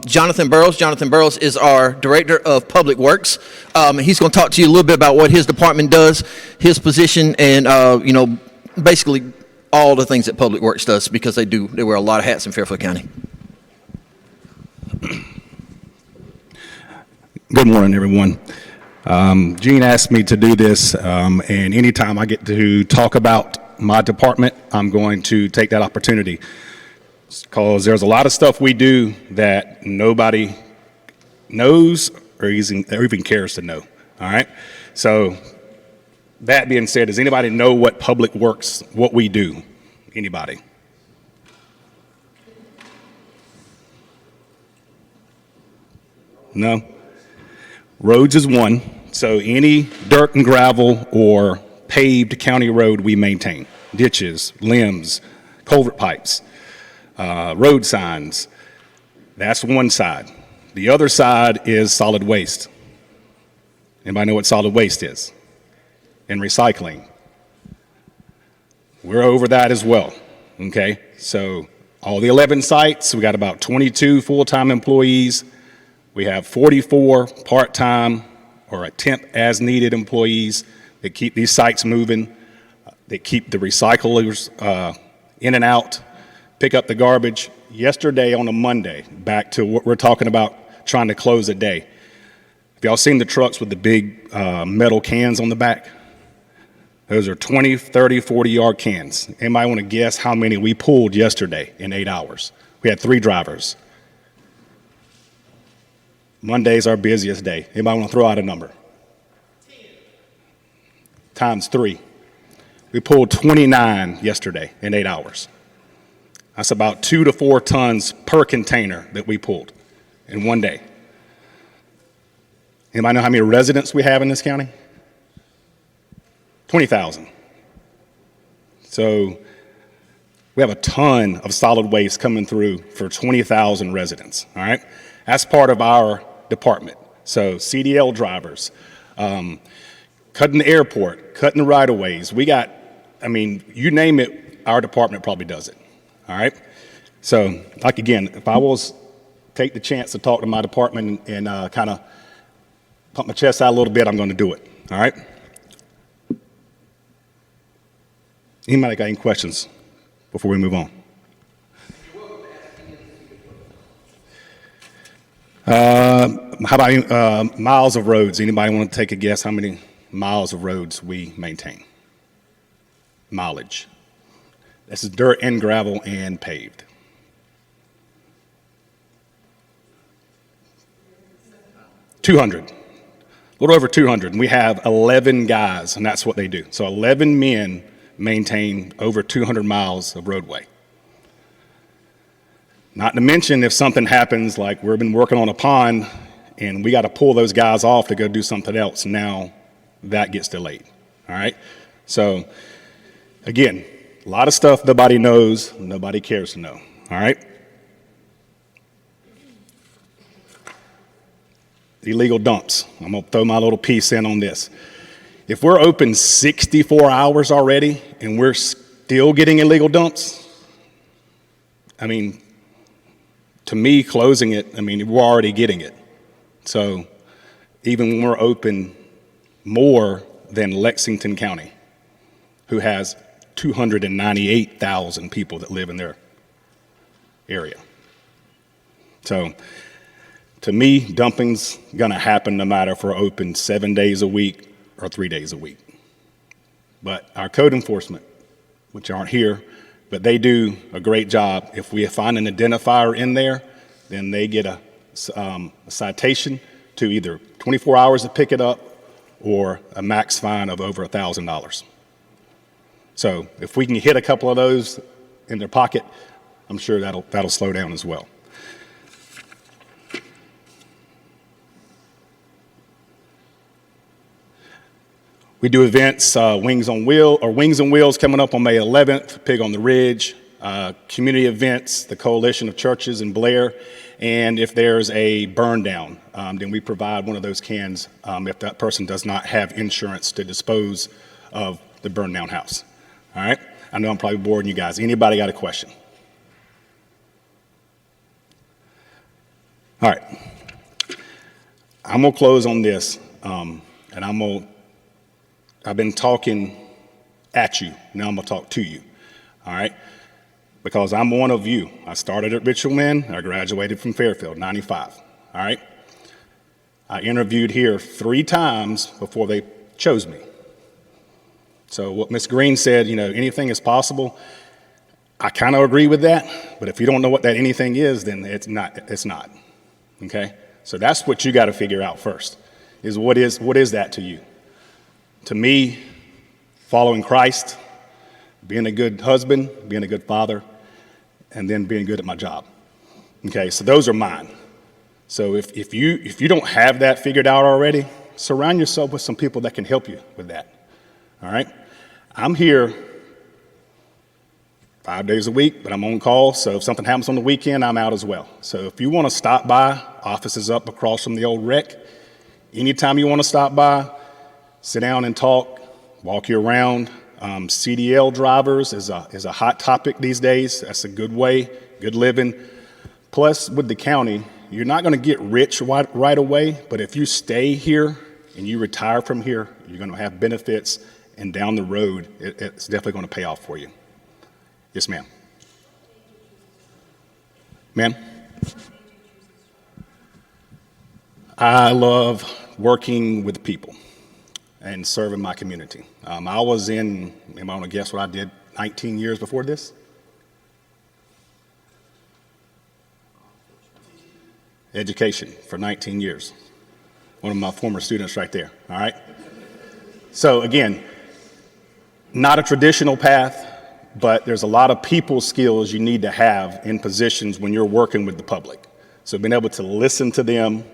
Speaker 1: Jonathan Burrows. Jonathan Burrows is our Director of Public Works. He's going to talk to you a little bit about what his department does, his position, and you know, basically all the things that Public Works does, because they wear a lot of hats in Fairfield County.
Speaker 16: Good morning, everyone. Gene asked me to do this, and anytime I get to talk about my department, I'm going to take that opportunity, because there's a lot of stuff we do that nobody knows or even cares to know. All right. So that being said, does anybody know what Public Works, what we do? Anybody? No? Roads is one. So any dirt and gravel or paved county road we maintain. Ditches, limbs, culvert pipes, road signs. That's one side. The other side is solid waste. Anybody know what solid waste is? And recycling. We're over that as well. Okay? So all the 11 sites, we got about 22 full-time employees. We have 44 part-time or a temp as needed employees that keep these sites moving, that keep the recyclers in and out, pick up the garbage. Yesterday on a Monday, back to what we're talking about, trying to close a day. Have y'all seen the trucks with the big metal cans on the back? Those are 20, 30, 40-yard cans. Anybody want to guess how many we pulled yesterday in 8 hours? We had 3 drivers. Monday's our busiest day. Anybody want to throw out a number? 10. Times 3. We pulled 29 yesterday in 8 hours. That's about 2 to 4 tons per container that we pulled in one day. Anybody know how many residents we have in this county? 20,000. So we have a ton of solid waste coming through for 20,000 residents, all right? That's part of our department. So CDL drivers, cutting the airport, cutting the right-of-ways. We got, I mean, you name it, our department probably does it, all right? So, like again, if I was take the chance to talk to my department and kind of pump my chest out a little bit, I'm going to do it, all right? Anybody got any questions before we move on? How about miles of roads? Anybody want to take a guess how many miles of roads we maintain? Mileage. This is dirt and gravel and paved. $200. A little over 200. And we have 11 guys, and that's what they do. So 11 men maintain over 200 miles of roadway. Not to mention if something happens, like we've been working on a pond and we got to pull those guys off to go do something else, now that gets delayed, all right? So again, a lot of stuff nobody knows, nobody cares to know, all right? Illegal dumps. I'm going to throw my little piece in on this. If we're open 64 hours already and we're still getting illegal dumps, I mean, to me, closing it, I mean, we're already getting it. So even when we're open more than Lexington County, who has 298,000 people that live in their area. So to me, dumping's gonna happen no matter if we're open 7 days a week or 3 days a week. But our code enforcement, which aren't here, but they do a great job. If we find an identifier in there, then they get a citation to either 24 hours to pick it up or a max fine of over $1,000. So if we can hit a couple of those in their pocket, I'm sure that'll slow down as well. We do events, Wings on Wheels coming up on May 11th, Pig on the Ridge, community events, the Coalition of Churches in Blair, and if there's a burn down, then we provide one of those cans if that person does not have insurance to dispose of the burned down house. All right? I know I'm probably boring you guys. Anybody got a question? All right. I'm going to close on this, and I've been talking at you. Now I'm going to talk to you, all right? Because I'm one of you. I started at Richard Wynn. I graduated from Fairfield, 95, all right? I interviewed here 3 times before they chose me. So what Ms. Green said, you know, anything is possible. I kind of agree with that, but if you don't know what that anything is, then it's not, okay? So that's what you got to figure out first, is what is that to you? To me, following Christ, being a good husband, being a good father, and then being good at my job. Okay, so those are mine. So if you don't have that figured out already, surround yourself with some people that can help you with that. All right? I'm here 5 days a week, but I'm on call, so if something happens on the weekend, I'm out as well. So if you want to stop by, office is up across from the old rec. Anytime you want to stop by, sit down and talk, walk you around. CDL drivers is a hot topic these days. That's a good way, good living. Plus, with the county, you're not going to get rich right away, but if you stay here and you retire from here, you're going to have benefits, and down the road, it's definitely going to pay off for you. Yes, ma'am. Ma'am? I love working with people and serving my community. I was in, anybody want to guess what I did 19 years before this? Education for 19 years. One of my former students right there, all right? So again, not a traditional path, but there's a lot of people skills you need to have in positions when you're working with the public. So being able to listen to them,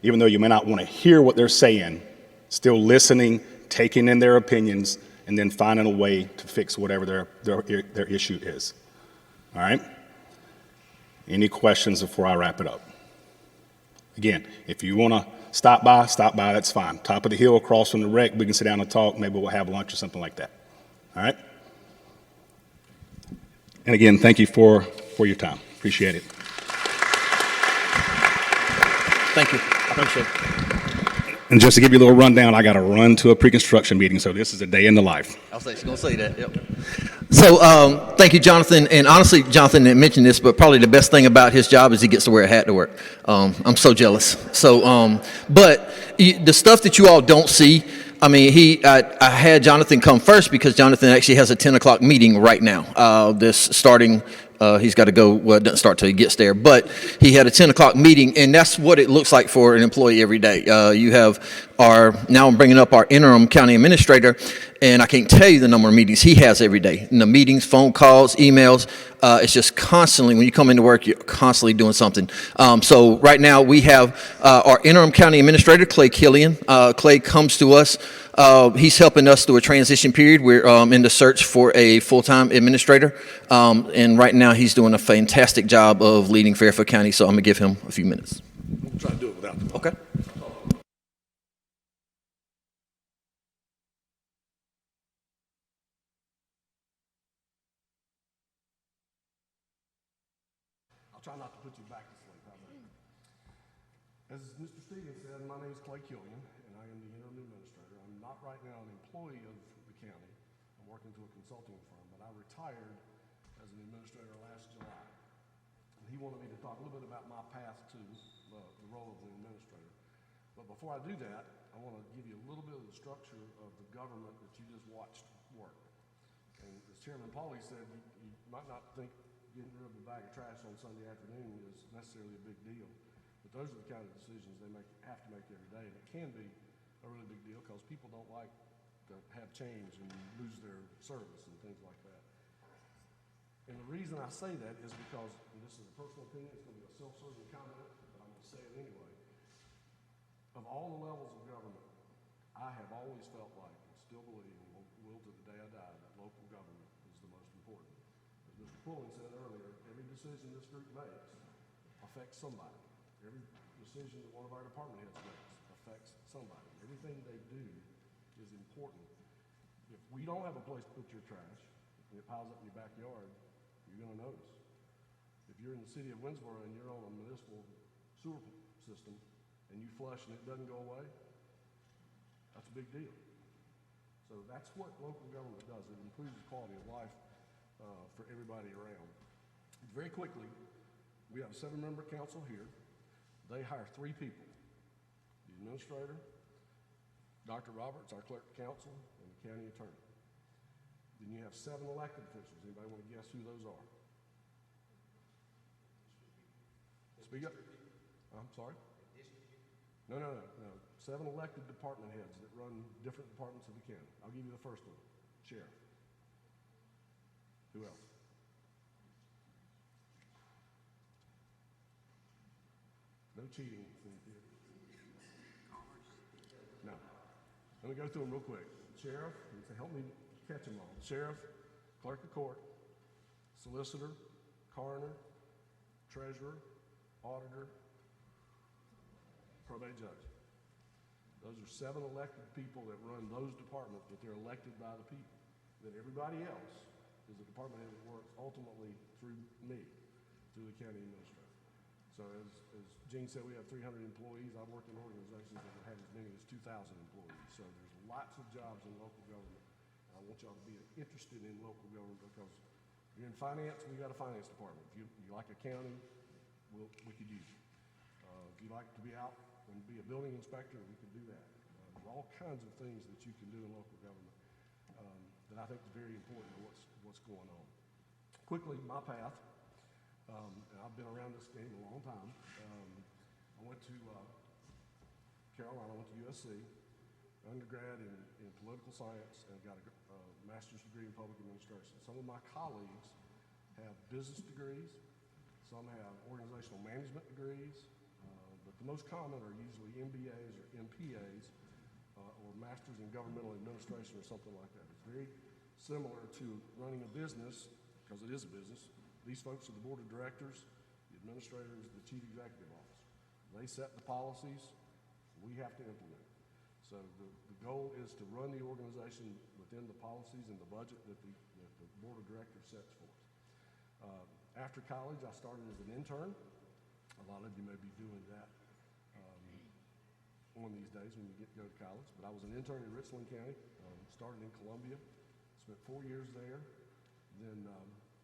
Speaker 16: even though you may not want to hear what they're saying, still listening, taking in their opinions, and then finding a way to fix whatever their issue is. All right? Any questions before I wrap it up? Again, if you want to stop by, that's fine. Top of the hill, across from the rec, we can sit down and talk. Maybe we'll have lunch or something like that. All right? And again, thank you for your time. Appreciate it.
Speaker 1: Thank you. I appreciate it.
Speaker 16: And just to give you a little rundown, I got to run to a pre-construction meeting, so this is a day in the life.
Speaker 1: I was actually going to say that, yep. So thank you, Jonathan. And honestly, Jonathan didn't mention this, but probably the best thing about his job is he gets to wear a hat to work. I'm so jealous. So, but the stuff that you all don't see, I mean, I had Jonathan come first because Jonathan actually has a 10 o'clock meeting right now. This starting, he's got to go, well, it doesn't start till he gets there, but he had a 10 o'clock meeting, and that's what it looks like for an employee every day. You have now I'm bringing up our interim county administrator, and I can't tell you the number of meetings he has every day. And the meetings, phone calls, emails, it's just constantly, when you come into work, you're constantly doing something. So right now we have our interim county administrator, Clay Killian. Clay comes to us. He's helping us through a transition period. We're in the search for a full-time administrator. And right now he's doing a fantastic job of leading Fairfield County. So I'm going to give him a few minutes.
Speaker 14: We'll try to do it without the
Speaker 1: Okay.
Speaker 14: Try not to put you back to sleep. How about that? As Mr. Stevens said, my name is Clay Killian, and I am the interim administrator. I'm not right now an employee of the county. I'm working to a consulting firm, but I retired as an administrator last July. And he wanted me to talk a little bit about my path to the role of the administrator. But before I do that, I want to give you a little bit of the structure of the government that you just watched work. And as Chairman Pauly said, you might not think getting rid of a bag of trash on Sunday afternoon is necessarily a big deal. But those are the kind of decisions they have to make every day. And it can be a really big deal because people don't like to have change and lose their service and things like that. And the reason I say that is because, and this is a personal opinion, it's going to be a self-serving comment, but I'm going to say it anyway. Of all the levels of government, I have always felt like, and still believe, and will to the day I die, that local government is the most important. As Mr. Pullen said earlier, every decision this group makes affects somebody. Every decision that one of our department heads makes affects somebody. Everything they do is important. If we don't have a place to put your trash, and it piles up in your backyard, you're going to notice. If you're in the city of Winsboro and you're on a municipal sewer system and you flush and it doesn't go away, that's a big deal. So that's what local government does. It improves the quality of life for everybody around. Very quickly, we have a 7-member council here. They hire 3 people: the administrator, Dr. Roberts, our clerk of council, and the county attorney. Then you have 7 elected officials. Anybody want to guess who those are? Speak up. I'm sorry? No. 7 elected department heads that run different departments of the county. I'll give you the first one, sheriff. Who else? No cheating. No. Let me go through them real quick. Sheriff, help me catch them all. Sheriff, clerk of court, solicitor, coroner, treasurer, auditor, probate judge. Those are 7 elected people that run those departments, but they're elected by the people. Then everybody else is a department head that works ultimately through me, through the county administrator. So as Gene said, we have 300 employees. I've worked in organizations that have had as many as 2,000 employees. So there's lots of jobs in local government. I want y'all to be interested in local government because if you're in finance, we got a finance department. If you like accounting, we could use you. If you like to be out and be a building inspector, we could do that. There's all kinds of things that you can do in local government that I think is very important to what's going on. Quickly, my path. And I've been around this game a long time. I went to Carolina, I went to USC.
Speaker 17: undergrad in political science and got a master's degree in public administration. Some of my colleagues have business degrees, some have organizational management degrees, but the most common are usually MBAs or MPAs or masters in governmental administration or something like that. It's very similar to running a business, because it is a business. These folks are the board of directors, the administrator is the chief executive officer. They set the policies, we have to implement it. So the goal is to run the organization within the policies and the budget that the board of directors sets for us. After college, I started as an intern. A lot of you may be doing that one of these days when you go to college, but I was an intern in Richland County, started in Columbia, spent 4 years there, then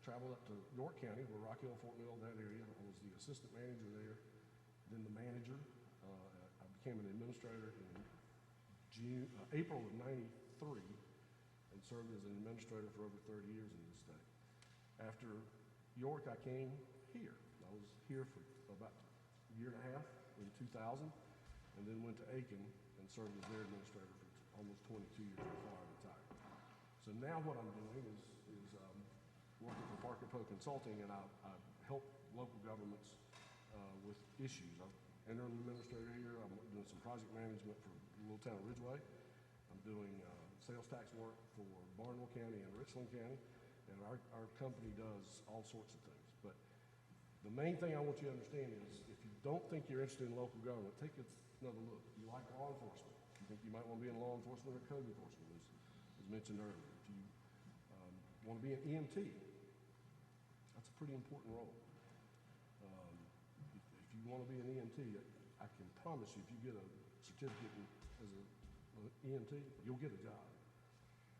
Speaker 17: traveled up to York County, where Rock Hill, Fort Mill, that area. I was the assistant manager there, then the manager. I became an administrator in April of '93 and served as an administrator for over 30 years in this state. After York, I came here. I was here for about a year and a half in 2000, and then went to Aiken and served as their administrator for almost 22 years before I retired. So now what I'm doing is working for Parker Poe Consulting, and I help local governments with issues. I'm interim administrator here. I'm doing some project management for Little Town of Ridgeway. I'm doing sales tax work for Barnwell County and Richland County, and our company does all sorts of things. But the main thing I want you to understand is, if you don't think you're interested in local government, take another look. You like law enforcement. You think you might want to be in law enforcement or code enforcement, as mentioned earlier. If you want to be an EMT, that's a pretty important role. If you want to be an EMT, I can promise you, if you get a certificate as an EMT, you'll get a job,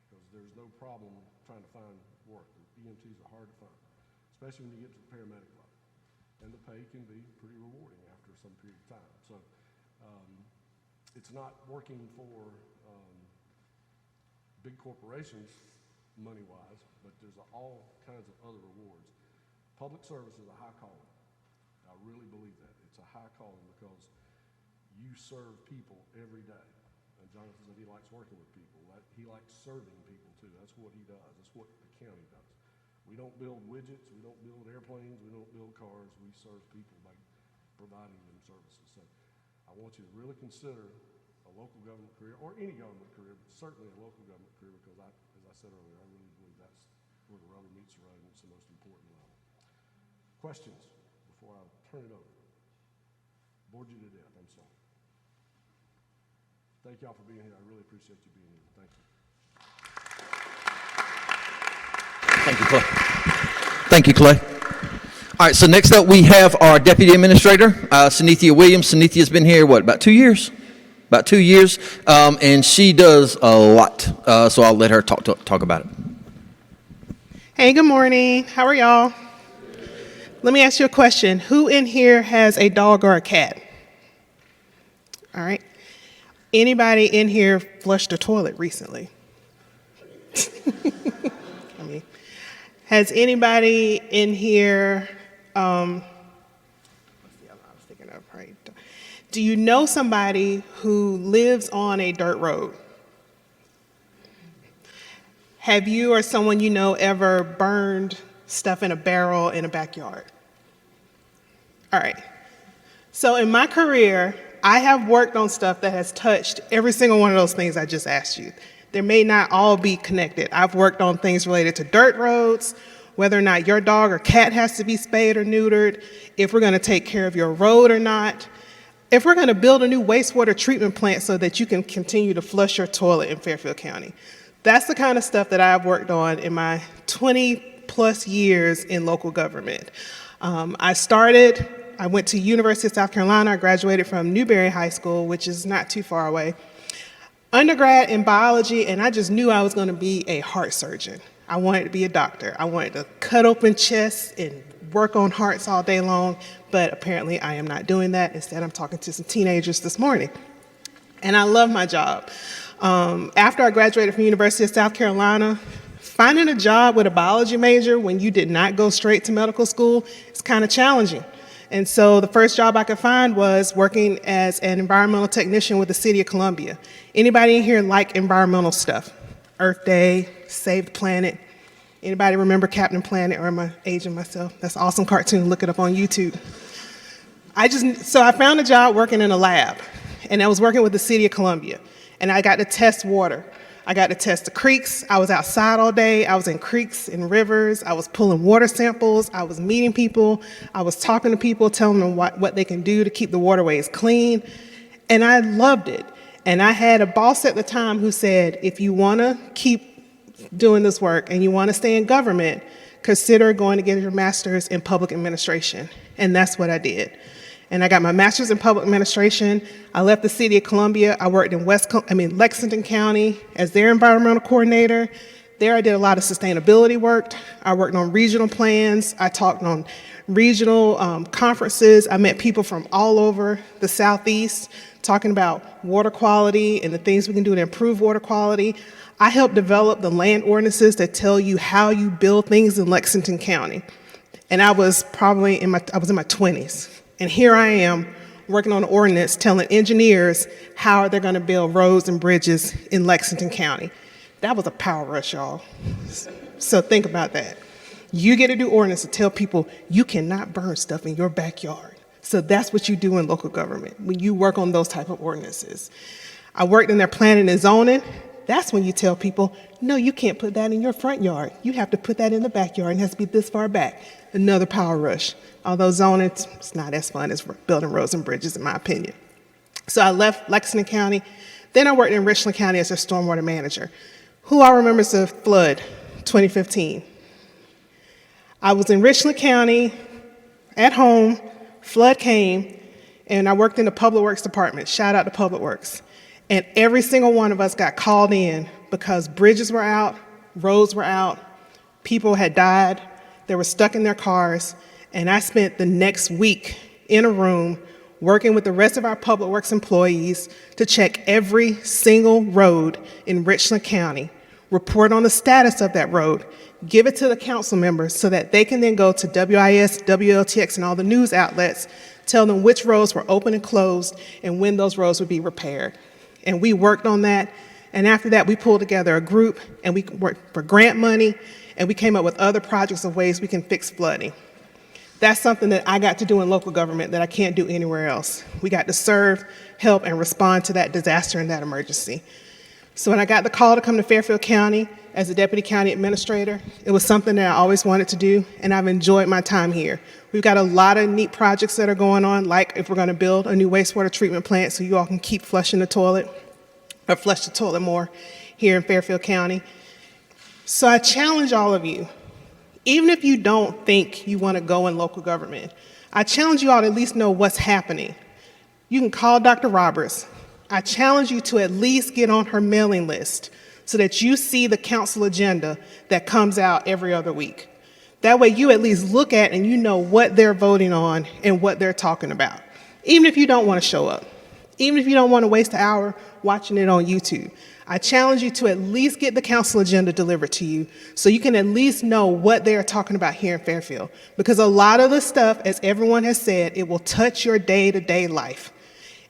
Speaker 17: because there's no problem trying to find work. EMTs are hard to find, especially when you get to the paramedic level. And the pay can be pretty rewarding after some period of time. So it's not working for big corporations money-wise, but there's all kinds of other rewards. Public service is a high calling. I really believe that. It's a high calling because you serve people every day. And Jonathan said he likes working with people. He likes serving people too. That's what he does. That's what the county does. We don't build widgets. We don't build airplanes. We don't build cars. We serve people by providing them services. So I want you to really consider a local government career, or any government career, but certainly a local government career, because as I said earlier, I really believe that's where the rubber meets the road, and it's the most important level. Questions before I turn it over? Bored you to death, I'm sorry. Thank y'all for being here. I really appreciate you being here. Thank you.
Speaker 1: Thank you, Clay. Thank you, Clay. All right, so next up we have our Deputy Administrator, Synethia Williams. Synethia's been here, about 2 years? About 2 years, and she does a lot, so I'll let her talk about it.
Speaker 18: Hey, good morning. How are y'all? Let me ask you a question. Who in here has a dog or a cat? All right. Anybody in here flushed a toilet recently? I mean, has anybody in here, let's see, I was thinking of, right? Do you know somebody who lives on a dirt road? Have you or someone you know ever burned stuff in a barrel in a backyard? All right. So in my career, I have worked on stuff that has touched every single one of those things I just asked you. There may not all be connected. I've worked on things related to dirt roads, whether or not your dog or cat has to be spayed or neutered, if we're going to take care of your road or not, if we're going to build a new wastewater treatment plant so that you can continue to flush your toilet in Fairfield County. That's the kind of stuff that I've worked on in my 20-plus years in local government. I went to University of South Carolina. I graduated from Newberry High School, which is not too far away. Undergrad in biology, and I just knew I was going to be a heart surgeon. I wanted to be a doctor. I wanted to cut open chests and work on hearts all day long, but apparently I am not doing that. Instead, I'm talking to some teenagers this morning. And I love my job. After I graduated from University of South Carolina, finding a job with a biology major when you did not go straight to medical school is kind of challenging. And so the first job I could find was working as an environmental technician with the City of Columbia. Anybody in here like environmental stuff? Earth Day, Save the Planet. Anybody remember Captain Planet, or am I aging myself? That's an awesome cartoon, look it up on YouTube. So I found a job working in a lab, and I was working with the City of Columbia, and I got to test water. I got to test the creeks. I was outside all day. I was in creeks and rivers. I was pulling water samples. I was meeting people. I was talking to people, telling them what they can do to keep the waterways clean. And I loved it. And I had a boss at the time who said, if you want to keep doing this work and you want to stay in government, consider going to get your master's in public administration. And that's what I did. And I got my master's in public administration. I left the City of Columbia. I worked in Lexington County as their environmental coordinator. There I did a lot of sustainability work. I worked on regional plans. I talked on regional conferences. I met people from all over the Southeast talking about water quality and the things we can do to improve water quality. I helped develop the land ordinances that tell you how you build things in Lexington County. And I was probably in my 20s. And here I am working on an ordinance telling engineers how they're going to build roads and bridges in Lexington County. That was a power rush, y'all. So think about that. You get to do ordinance to tell people you cannot burn stuff in your backyard. So that's what you do in local government when you work on those type of ordinances. I worked in their planning and zoning. That's when you tell people, no, you can't put that in your front yard. You have to put that in the backyard and it has to be this far back. Another power rush. Although zoning, it's not as fun as building roads and bridges, in my opinion. So I left Lexington County. Then I worked in Richland County as their stormwater manager. Who all remembers the flood, 2015? I was in Richland County, at home, flood came, and I worked in the Public Works Department. Shout out to Public Works. And every single one of us got called in because bridges were out, roads were out, people had died, they were stuck in their cars, and I spent the next week in a room working with the rest of our Public Works employees to check every single road in Richland County, report on the status of that road, give it to the council members so that they can then go to WIS, WLTX, and all the news outlets, tell them which roads were open and closed and when those roads would be repaired. And we worked on that, and after that we pulled together a group and we worked for grant money, and we came up with other projects of ways we can fix flooding. That's something that I got to do in local government that I can't do anywhere else. We got to serve, help, and respond to that disaster and that emergency. So when I got the call to come to Fairfield County as a deputy county administrator, it was something that I always wanted to do, and I've enjoyed my time here. We've got a lot of neat projects that are going on, like if we're going to build a new wastewater treatment plant so you all can keep flushing the toilet, or flush the toilet more here in Fairfield County. So I challenge all of you, even if you don't think you want to go in local government, I challenge you all to at least know what's happening. You can call Dr. Roberts. I challenge you to at least get on her mailing list so that you see the council agenda that comes out every other week. That way you at least look at and you know what they're voting on and what they're talking about, even if you don't want to show up, even if you don't want to waste an hour watching it on YouTube. I challenge you to at least get the council agenda delivered to you so you can at least know what they are talking about here in Fairfield. Because a lot of the stuff, as everyone has said, it will touch your day-to-day life.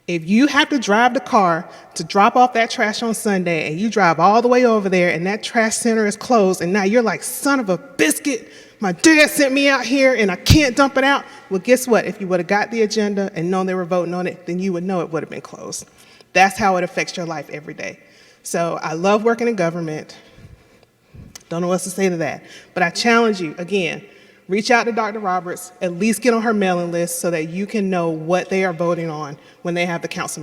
Speaker 18: If you have to drive the car to drop off that trash on Sunday and you drive all the way over there and that trash center is closed and now you're like, son of a biscuit, my dad sent me out here and I can't dump it out. Well, guess what? If you would have got the agenda and known they were voting on it, then you would know it would have been closed. That's how it affects your life every day. So I love working in government. Don't know what to say to that. But I challenge you, again, reach out to Dr. Roberts, at least get on her mailing list so that you can know what they are voting on when they have the council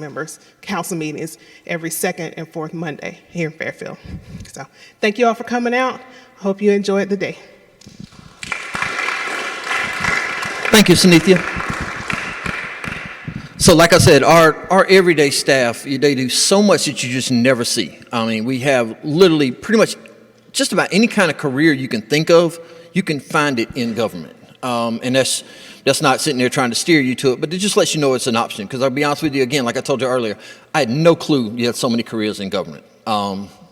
Speaker 18: meetings every second and fourth Monday here in Fairfield. So thank you all for coming out. I hope you enjoyed the day.
Speaker 1: Thank you, Sunithia. So like I said, our everyday staff, they do so much that you just never see. I mean, we have literally pretty much just about any kind of career you can think of, you can find it in government. And that's not sitting there trying to steer you to it, but it just lets you know it's an option. Because I'll be honest with you, again, like I told you earlier, I had no clue you had so many careers in government.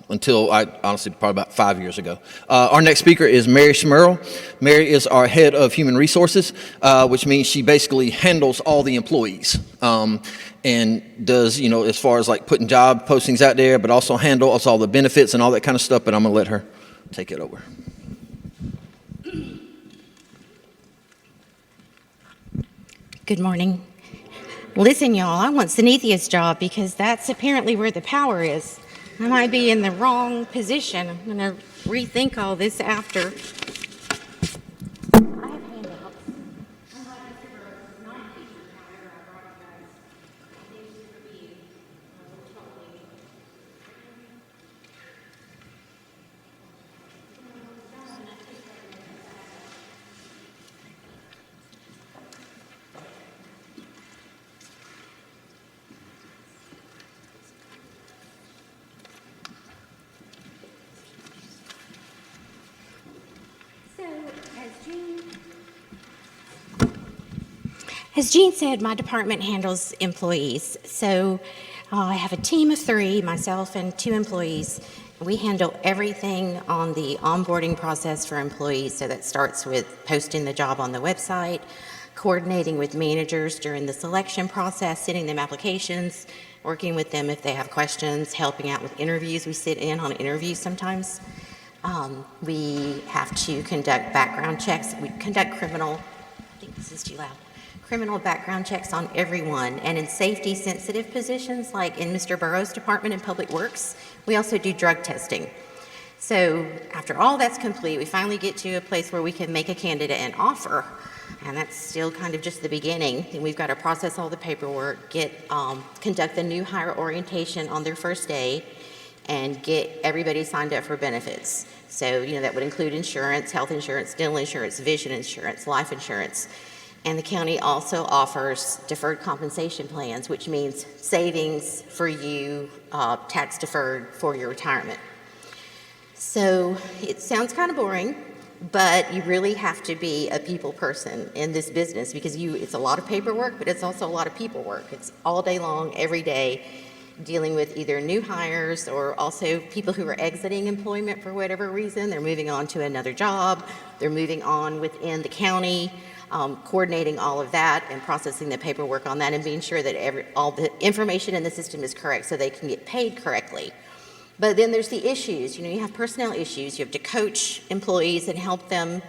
Speaker 1: until honestly probably about 5 years ago. Our next speaker is Mary Schmerl. Mary is our head of human resources, which means she basically handles all the employees and does, as far as like putting job postings out there, but also handles all the benefits and all that kind of stuff. But I'm going to let her take it over.
Speaker 19: Good morning. Listen, y'all, I want Cynthia's job because that's apparently where the power is. I might be in the wrong position. I'm going to rethink all this after. As Jean said, my department handles employees. So I have a team of 3, myself and 2 employees. We handle everything on the onboarding process for employees. So that starts with posting the job on the website, coordinating with managers during the selection process, sending them applications, working with them if they have questions, helping out with interviews. We sit in on interviews sometimes. We have to conduct background checks. We conduct criminal background checks on everyone. And in safety-sensitive positions, like in Mr. Burrows' department in Public Works, we also do drug testing. So after all that's complete, we finally get to a place where we can make a candidate an offer. And that's still kind of just the beginning. And we've got to process all the paperwork, conduct the new hire orientation on their first day, and get everybody signed up for benefits. So, that would include insurance, health insurance, dental insurance, vision insurance, life insurance. And the county also offers deferred compensation plans, which means savings for you, tax deferred for your retirement. So it sounds kind of boring, but you really have to be a people person in this business because it's a lot of paperwork, but it's also a lot of people work. It's all day long, every day, dealing with either new hires or also people who are exiting employment for whatever reason. They're moving on to another job. They're moving on within the county. Coordinating all of that and processing the paperwork on that and being sure that all the information in the system is correct so they can get paid correctly. But then there's the issues. You have personnel issues. You have to coach employees and help them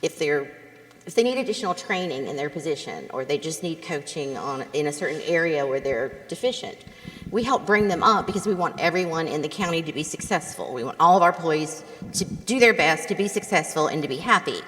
Speaker 19: if they need additional training in their position or they just need coaching in a certain area where they're deficient. We help bring them up because we want everyone in the county to be successful. We want all of our employees to do their best, to be successful, and to be happy.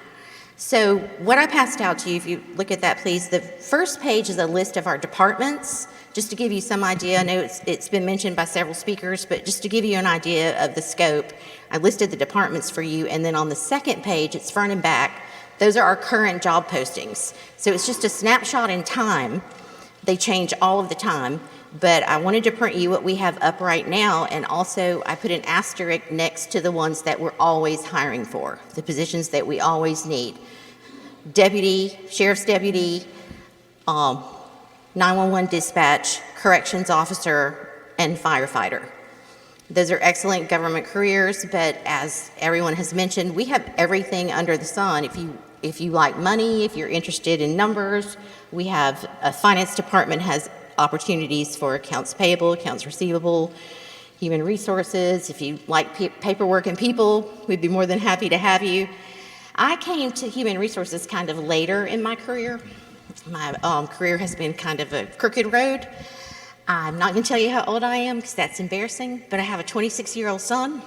Speaker 19: So what I passed out to you, if you look at that, please, the first page is a list of our departments, just to give you some idea. I know it's been mentioned by several speakers, but just to give you an idea of the scope, I listed the departments for you, and then on the second page, it's front and back. Those are our current job postings. So it's just a snapshot in time. They change all of the time, but I wanted to print you what we have up right now, and also I put an asterisk next to the ones that we're always hiring for, the positions that we always need. Deputy, sheriff's deputy, 911 dispatch, corrections officer, and firefighter. Those are excellent government careers, but as everyone has mentioned, we have everything under the sun. If you like money, if you're interested in numbers, we have a finance department has opportunities for accounts payable, accounts receivable, human resources. If you like paperwork and people, we'd be more than happy to have you. I came to human resources kind of later in my career. My career has been kind of a crooked road. I'm not going to tell you how old I am because that's embarrassing, but I have a 26-year-old son.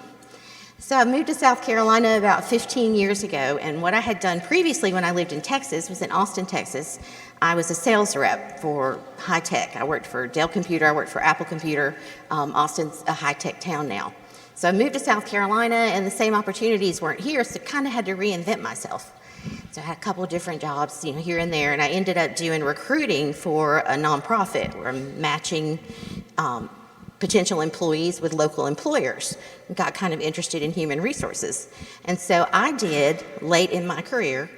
Speaker 19: So I moved to South Carolina about 15 years ago, and what I had done previously when I lived in Texas was in Austin, Texas. I was a sales rep for high tech. I worked for Dell Computer, I worked for Apple Computer. Austin's a high-tech town now. So I moved to South Carolina, and the same opportunities weren't here, so I kind of had to reinvent myself. So I had a couple of different jobs, here and there, and I ended up doing recruiting for a nonprofit where I'm matching potential employees with local employers. Got kind of interested in human resources. And so I did, late in my career,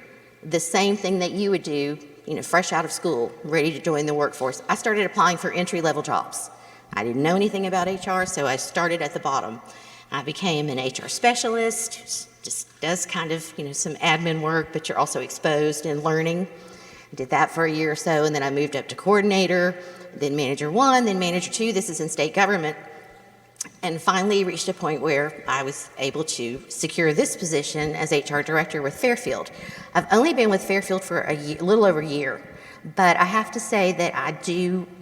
Speaker 19: the same thing that you would do, fresh out of school, ready to join the workforce. I started applying for entry-level jobs. I didn't know anything about HR, so I started at the bottom. I became an HR specialist, who just does kind of, some admin work, but you're also exposed and learning. I did that for a year or so, and then I moved up to coordinator, then manager 1, then manager 2. This is in state government. And finally reached a point where I was able to secure this position as HR director with Fairfield. I've only been with Fairfield for a little over a year, but I have to say that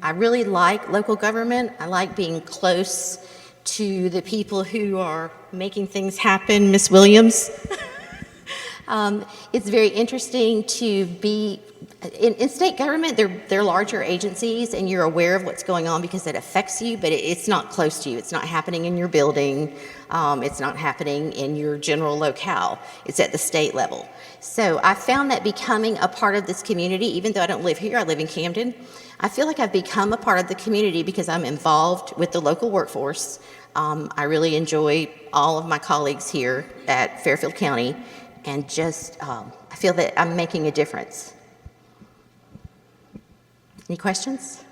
Speaker 19: I really like local government. I like being close to the people who are making things happen, Miss Williams. It's very interesting to be in state government. They're larger agencies, and you're aware of what's going on because it affects you, but it's not close to you. It's not happening in your building. It's not happening in your general locale. It's at the state level. So I found that becoming a part of this community, even though I don't live here, I live in Camden, I feel like I've become a part of the community because I'm involved with the local workforce. I really enjoy all of my colleagues here at Fairfield County, and just I feel that I'm making a difference. Any questions?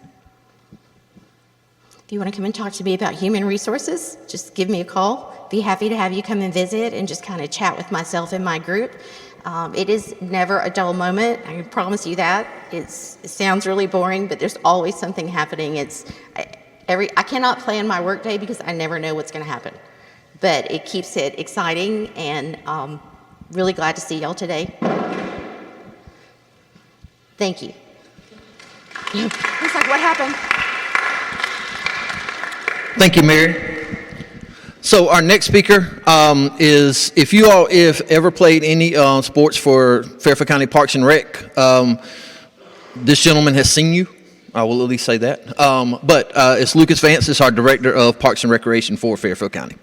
Speaker 19: If you want to come and talk to me about human resources, just give me a call. Be happy to have you come and visit and just kind of chat with myself and my group. It is never a dull moment, I can promise you that. It sounds really boring, but there's always something happening. I cannot plan my workday because I never know what's going to happen. But it keeps it exciting, and really glad to see y'all today. Thank you. It's like, what happened?
Speaker 1: Thank you, Mary. So our next speaker is, if ever played any sports for Fairfield County Parks and Rec, this gentleman has seen you. I will at least say that. But it's Lucas Vance, is our Director of Parks and Recreation for Fairfield County.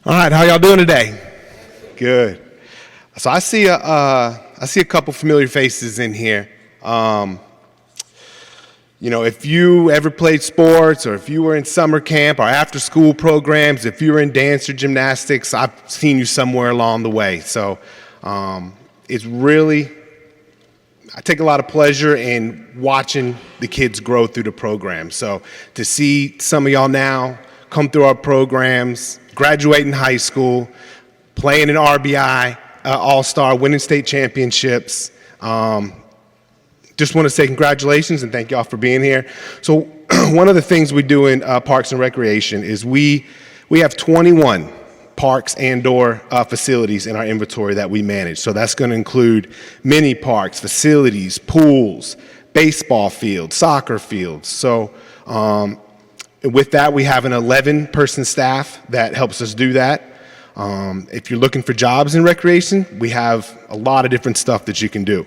Speaker 20: All right, how y'all doing today? Good. So I see a couple familiar faces in here. If you ever played sports, or if you were in summer camp or after school programs, if you were in dance or gymnastics, I've seen you somewhere along the way. So it's really, I take a lot of pleasure in watching the kids grow through the program. So to see some of y'all now come through our programs, graduate in high school, playing in RBI, All-Star, winning state championships. Just want to say congratulations and thank y'all for being here. So one of the things we do in Parks and Recreation is we have 21 parks and/or facilities in our inventory that we manage. So that's going to include mini parks, facilities, pools, baseball fields, soccer fields. So with that, we have an 11-person staff that helps us do that. If you're looking for jobs in recreation, we have a lot of different stuff that you can do.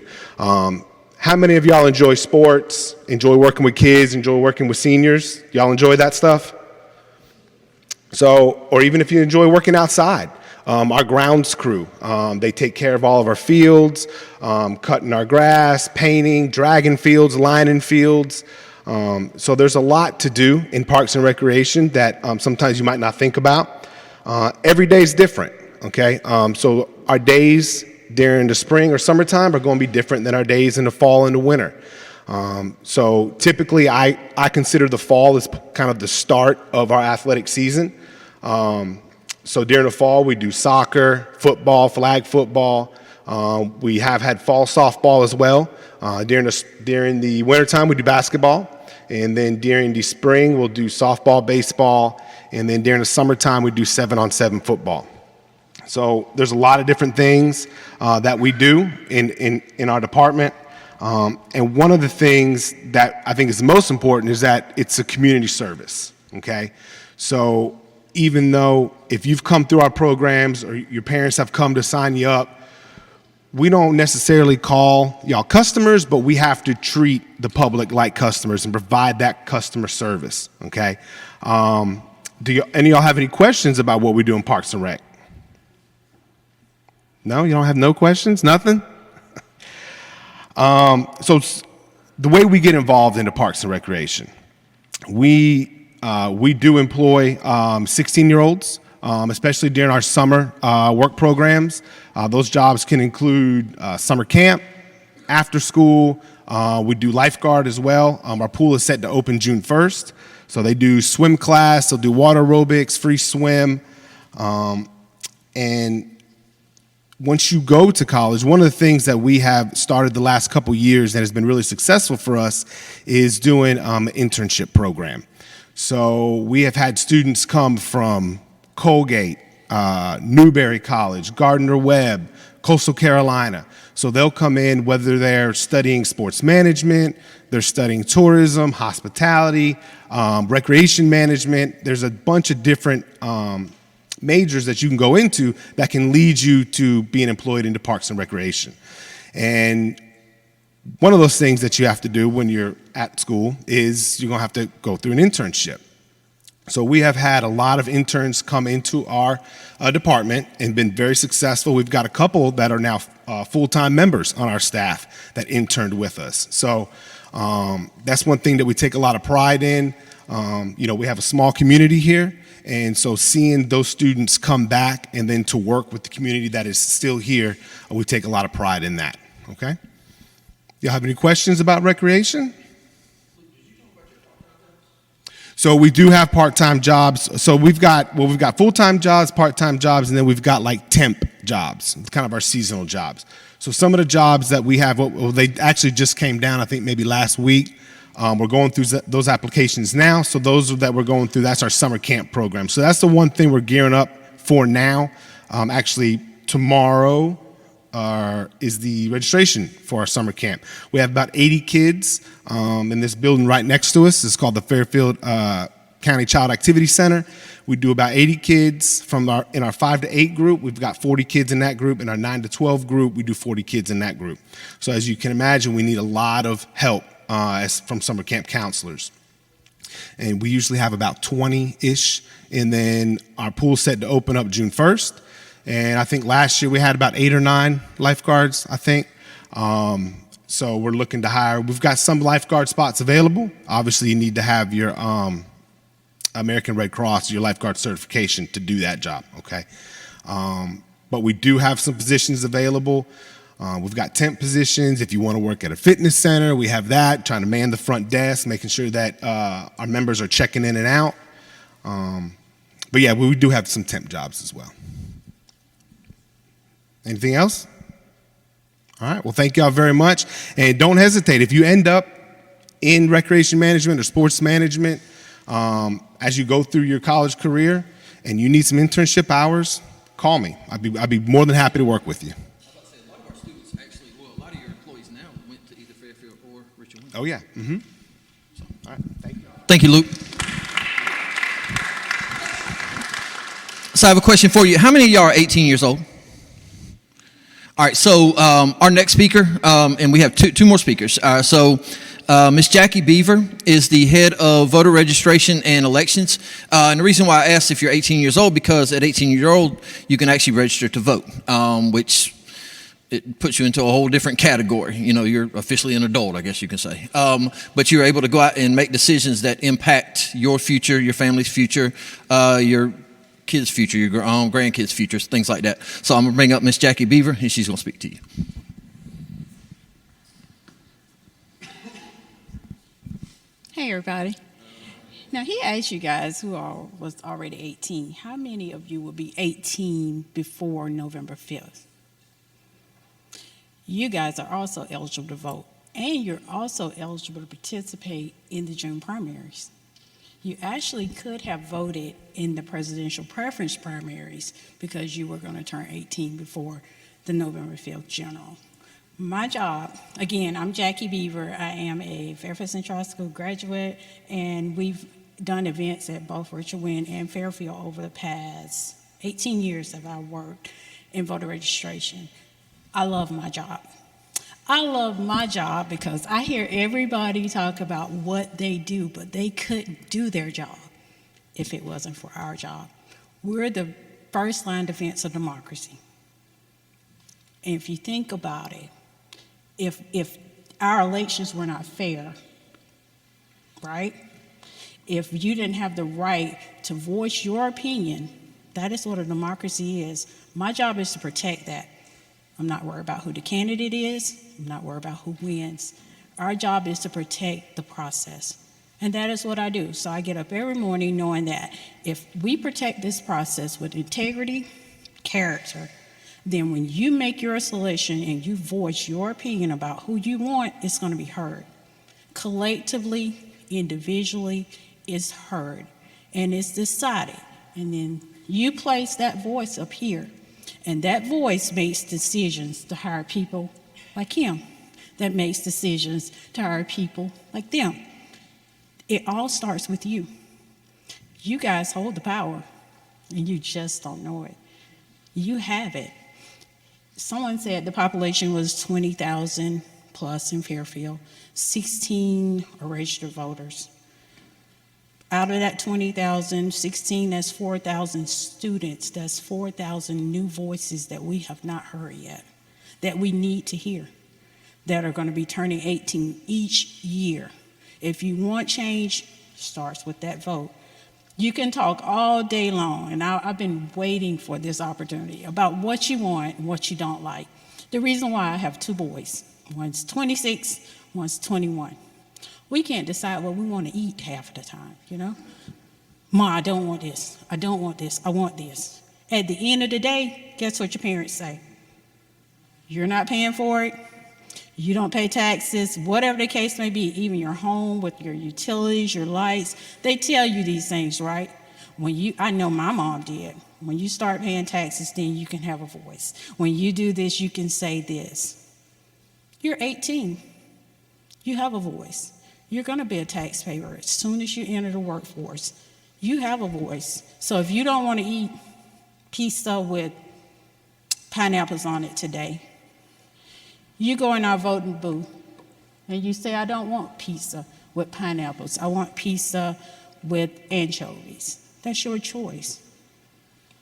Speaker 20: How many of y'all enjoy sports, enjoy working with kids, enjoy working with seniors? Y'all enjoy that stuff? So, or even if you enjoy working outside, our grounds crew, they take care of all of our fields, cutting our grass, painting, dragging fields, lining fields. So there's a lot to do in Parks and Recreation that sometimes you might not think about. Every day is different, okay? So our days during the spring or summertime are going to be different than our days in the fall and the winter. So typically I consider the fall as kind of the start of our athletic season. So during the fall we do soccer, football, flag football. We have had fall softball as well. During the wintertime we do basketball. And then during the spring we'll do softball, baseball. And then during the summertime we do 7-on-7 football. So there's a lot of different things that we do in our department. And one of the things that I think is most important is that it's a community service, okay? So even though if you've come through our programs or your parents have come to sign you up, we don't necessarily call y'all customers, but we have to treat the public like customers and provide that customer service, okay? Do any of y'all have any questions about what we do in Parks and Rec? No, you don't have no questions? Nothing? So the way we get involved into Parks and Recreation, we do employ 16-year-olds, especially during our summer work programs. Those jobs can include summer camp, after school. We do lifeguard as well. Our pool is set to open June 1st. So they do swim class, they'll do water aerobics, free swim. And once you go to college, one of the things that we have started the last couple years that has been really successful for us is doing an internship program. So we have had students come from Colgate, Newberry College, Gardner-Webb, Coastal Carolina. So they'll come in whether they're studying sports management, they're studying tourism, hospitality, recreation management. There's a bunch of different majors that you can go into that can lead you to being employed into parks and recreation. And one of those things that you have to do when you're at school is you're going to have to go through an internship. So we have had a lot of interns come into our department and been very successful. We've got a couple that are now full-time members on our staff that interned with us. So that's one thing that we take a lot of pride in. We have a small community here, and so seeing those students come back and then to work with the community that is still here, we take a lot of pride in that, okay? Y'all have any questions about recreation? So we do have part-time jobs. So we've got full-time jobs, part-time jobs, and then we've got like temp jobs, kind of our seasonal jobs. So some of the jobs that we have, they actually just came down, I think maybe last week. We're going through those applications now. So those that we're going through, that's our summer camp program. So that's the one thing we're gearing up for now. Actually, tomorrow is the registration for our summer camp. We have about 80 kids in this building right next to us. It's called the Fairfield County Child Activity Center. We do about 80 kids in our 5 to 8 group. We've got 40 kids in that group. In our 9 to 12 group, we do 40 kids in that group. So as you can imagine, we need a lot of help from summer camp counselors. And we usually have about 20-ish. And then our pool's set to open up June 1st. And I think last year we had about 8 or 9 lifeguards, I think. So we're looking to hire. We've got some lifeguard spots available. Obviously, you need to have your American Red Cross, your lifeguard certification to do that job, okay? But we do have some positions available. We've got temp positions. If you want to work at a fitness center, we have that, trying to man the front desk, making sure that our members are checking in and out. But yeah, we do have some temp jobs as well. Anything else? All right, well, thank y'all very much. And don't hesitate. If you end up in recreation management or sports management, as you go through your college career and you need some internship hours, call me. I'd be more than happy to work with you.
Speaker 1: A lot of our students actually, a lot of your employees now went to either Fairfield or Richard Wing.
Speaker 20: Oh, yeah. Mm-hmm. All right, thank you.
Speaker 1: Thank you, Luke. So I have a question for you. How many of y'all are 18 years old? All right, so our next speaker, and we have two more speakers. Ms. Jackie Beaver is the head of voter registration and elections. And the reason why I asked if you're 18 years old, because at 18 years old, you can actually register to vote, which it puts you into a whole different category. You know, you're officially an adult, I guess you can say. But you're able to go out and make decisions that impact your future, your family's future, your kids' future, your grandkids' futures, things like that. So I'm going to bring up Miss Jackie Beaver, and she's going to speak to you.
Speaker 21: Hey, everybody. Now, he asked you guys who all was already 18, how many of you will be 18 before November 5th? You guys are also eligible to vote, and you're also eligible to participate in the June primaries. You actually could have voted in the presidential preference primaries because you were going to turn 18 before the November 5th general. My job, again, I'm Jackie Beaver. I am a Fairfield Central High School graduate, and we've done events at both Richard Wing and Fairfield over the past 18 years that I've worked in voter registration. I love my job. I love my job because I hear everybody talk about what they do, but they couldn't do their job if it wasn't for our job. We're the first line defense of democracy. And if you think about it, if our elections were not fair, right? If you didn't have the right to voice your opinion, that is what a democracy is. My job is to protect that. I'm not worried about who the candidate is. I'm not worried about who wins. Our job is to protect the process. And that is what I do. So I get up every morning knowing that if we protect this process with integrity, character, then when you make your selection and you voice your opinion about who you want, it's going to be heard. Collectively, individually, it's heard. And it's decided. And then you place that voice up here. And that voice makes decisions to hire people like him. That makes decisions to hire people like them. It all starts with you. You guys hold the power, and you just don't know it. You have it. Someone said the population was 20,000 plus in Fairfield, 16 are registered voters. Out of that 20,000, 16, that's 4,000 students. That's 4,000 new voices that we have not heard yet, that we need to hear, that are going to be turning 18 each year. If you want change, starts with that vote. You can talk all day long, and I've been waiting for this opportunity about what you want and what you don't like. The reason why I have two boys, one's 26, one's 21. We can't decide what we want to eat half of the time, you know? Ma, I don't want this. I don't want this. I want this. At the end of the day, guess what your parents say? You're not paying for it. You don't pay taxes, whatever the case may be, even your home with your utilities, your lights. They tell you these things, right? I know my mom did. When you start paying taxes, then you can have a voice. When you do this, you can say this. You're 18. You have a voice. You're going to be a taxpayer as soon as you enter the workforce. You have a voice. So if you don't want to eat pizza with pineapples on it today, you go in our voting booth and you say, I don't want pizza with pineapples. I want pizza with anchovies. That's your choice.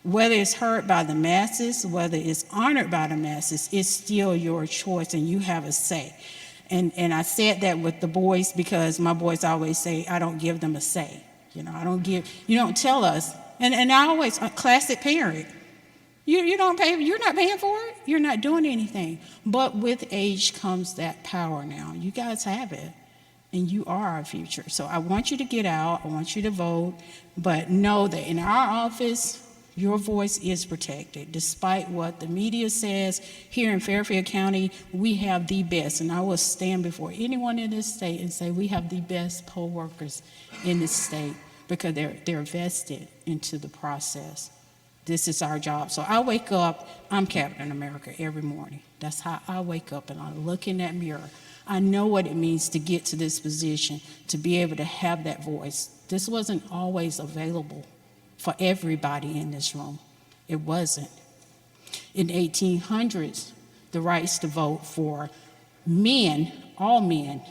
Speaker 21: Whether it's heard by the masses, whether it's honored by the masses, it's still your choice and you have a say. And I said that with the boys because my boys always say, I don't give them a say. You know, you don't tell us. And I always, a classic parent. You don't pay, you're not paying for it. You're not doing anything. But with age comes that power now. You guys have it, and you are our future. So I want you to get out. I want you to vote. But know that in our office, your voice is protected. Despite what the media says, here in Fairfield County, we have the best. And I will stand before anyone in this state and say we have the best poll workers in this state because they're vested into the process. This is our job. So I wake up, I'm Captain America every morning. That's how I wake up, and I look in that mirror. I know what it means to get to this position, to be able to have that voice. This wasn't always available for everybody in this room. It wasn't. In the 1800s, the rights to vote for men, all men,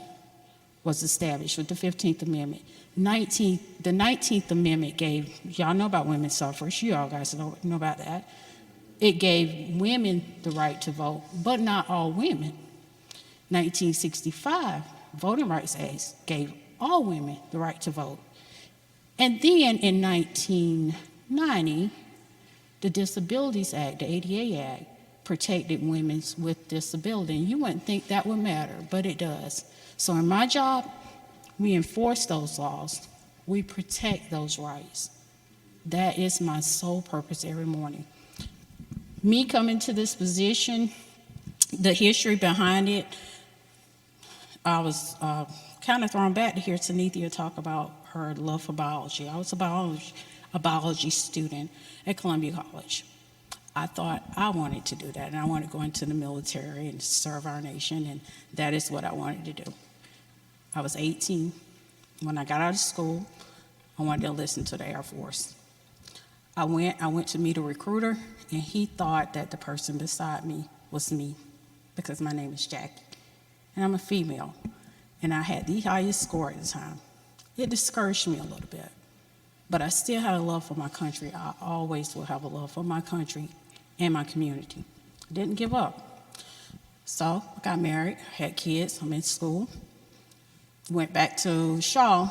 Speaker 21: was established with the 15th Amendment. The 19th Amendment gave, y'all know about women's suffrage, you all guys know about that. It gave women the right to vote, but not all women. 1965, Voting Rights Act gave all women the right to vote. And then in 1990, the Disabilities Act, the ADA Act, protected women with disability. And you wouldn't think that would matter, but it does. So in my job, we enforce those laws. We protect those rights. That is my sole purpose every morning. Me coming to this position, the history behind it, I was kind of thrown back to hear Tanithia talk about her love for biology. I was a biology student at Columbia College. I thought I wanted to do that, and I wanted to go into the military and serve our nation, and that is what I wanted to do. I was 18. When I got out of school, I wanted to listen to the Air Force. I went to meet a recruiter, and he thought that the person beside me was me because my name is Jackie, and I'm a female, and I had the highest score at the time. It discouraged me a little bit, but I still had a love for my country. I always will have a love for my country and my community. Didn't give up. So I got married, had kids, I'm in school. Went back to Shaw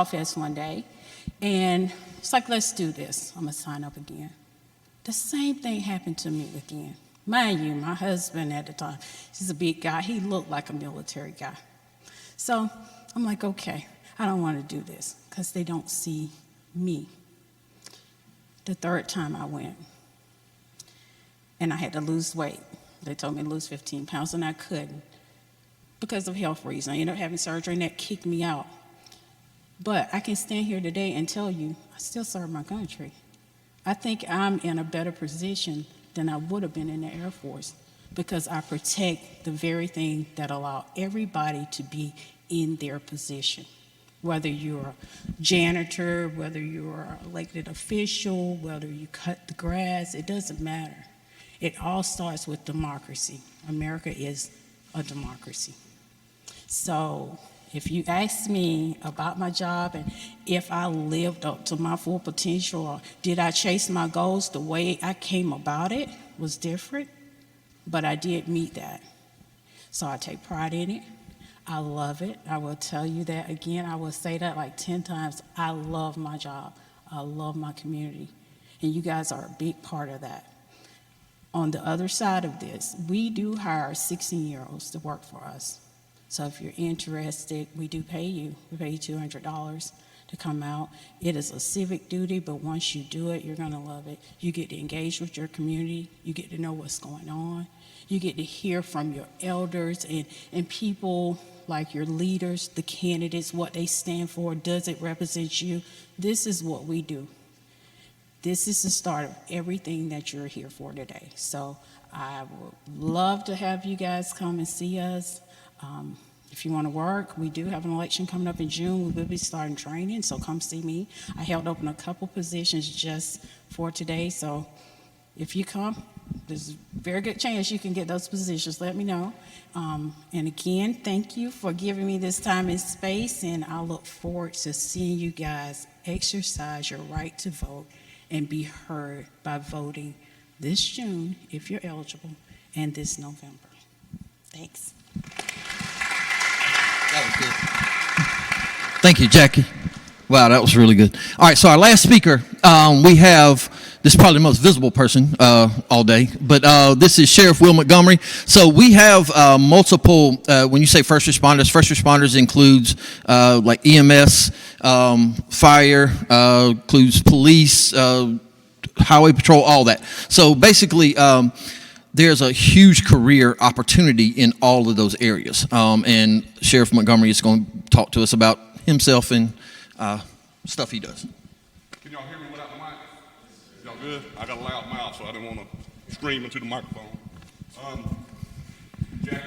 Speaker 21: Fest one day, and it's like, let's do this. I'm gonna sign up again. The same thing happened to me again. Mind you, my husband at the time, he's a big guy. He looked like a military guy. So I'm like, okay, I don't want to do this because they don't see me. The third time I went, and I had to lose weight. They told me to lose 15 pounds, and I couldn't because of health reasons. I ended up having surgery, and that kicked me out. But I can stand here today and tell you, I still serve my country. I think I'm in a better position than I would have been in the Air Force because I protect the very thing that allow everybody to be in their position. Whether you're a janitor, whether you're an elected official, whether you cut the grass, it doesn't matter. It all starts with democracy. America is a democracy. So if you ask me about my job and if I lived up to my full potential or did I chase my goals, the way I came about it was different, but I did meet that. So I take pride in it. I love it. I will tell you that again. I will say that like 10 times. I love my job. I love my community. And you guys are a big part of that. On the other side of this, we do hire 16-year-olds to work for us. So if you're interested, we do pay you. We pay you $200 to come out. It is a civic duty, but once you do it, you're gonna love it. You get to engage with your community. You get to know what's going on. You get to hear from your elders and people like your leaders, the candidates, what they stand for. Does it represent you? This is what we do. This is the start of everything that you're here for today. So I would love to have you guys come and see us. If you want to work, we do have an election coming up in June. We will be starting training, so come see me. I held open a couple positions just for today, so if you come, there's a very good chance you can get those positions. Let me know. And again, thank you for giving me this time and space, and I look forward to seeing you guys exercise your right to vote and be heard by voting this June, if you're eligible, and this November. Thanks.
Speaker 1: Thank you, Jackie. Wow, that was really good. All right, so our last speaker, we have, this is probably the most visible person all day, but this is Sheriff Will Montgomery. So we have multiple, when you say first responders includes like EMS, fire, includes police, highway patrol, all that. So basically, there's a huge career opportunity in all of those areas. And Sheriff Montgomery is going to talk to us about himself and stuff he does.
Speaker 2: Can y'all hear me without the mic? Y'all good? I got a loud mouth, so I didn't want to scream into the microphone. Jackie,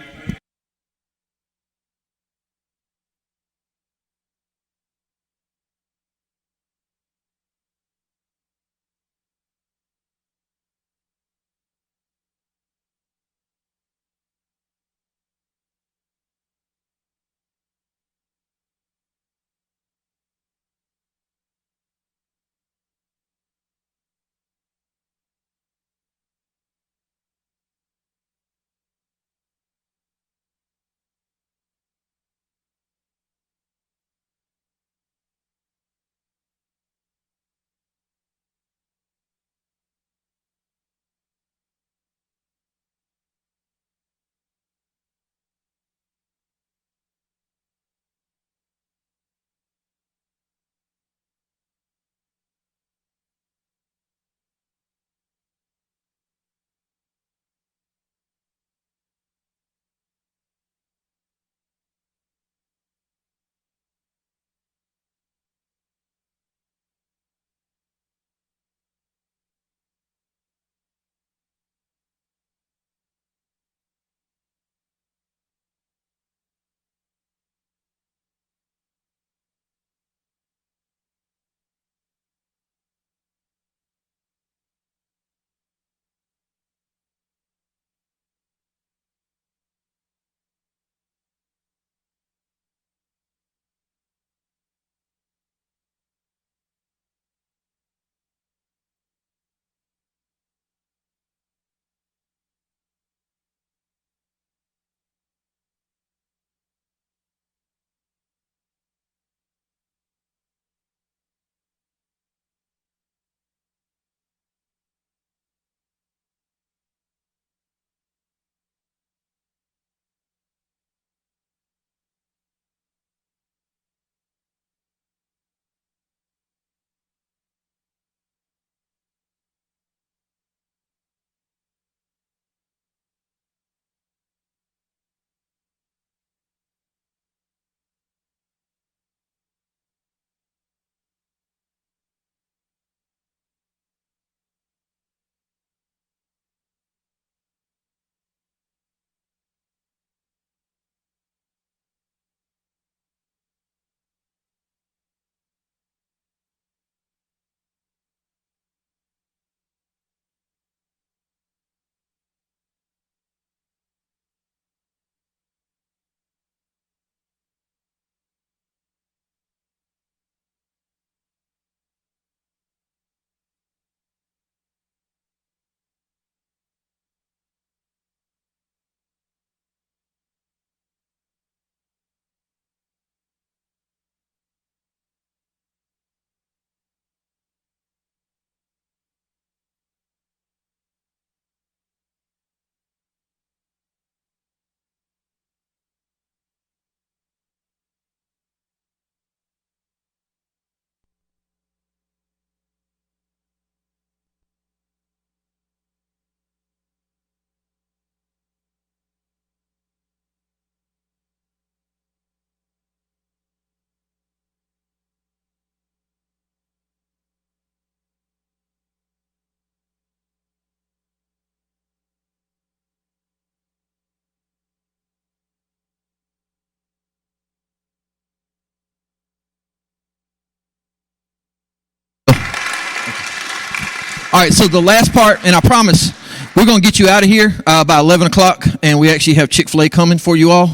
Speaker 1: All right, so the last part, and I promise we're going to get you out of here by 11 o'clock, and we actually have Chick-fil-A coming for you all.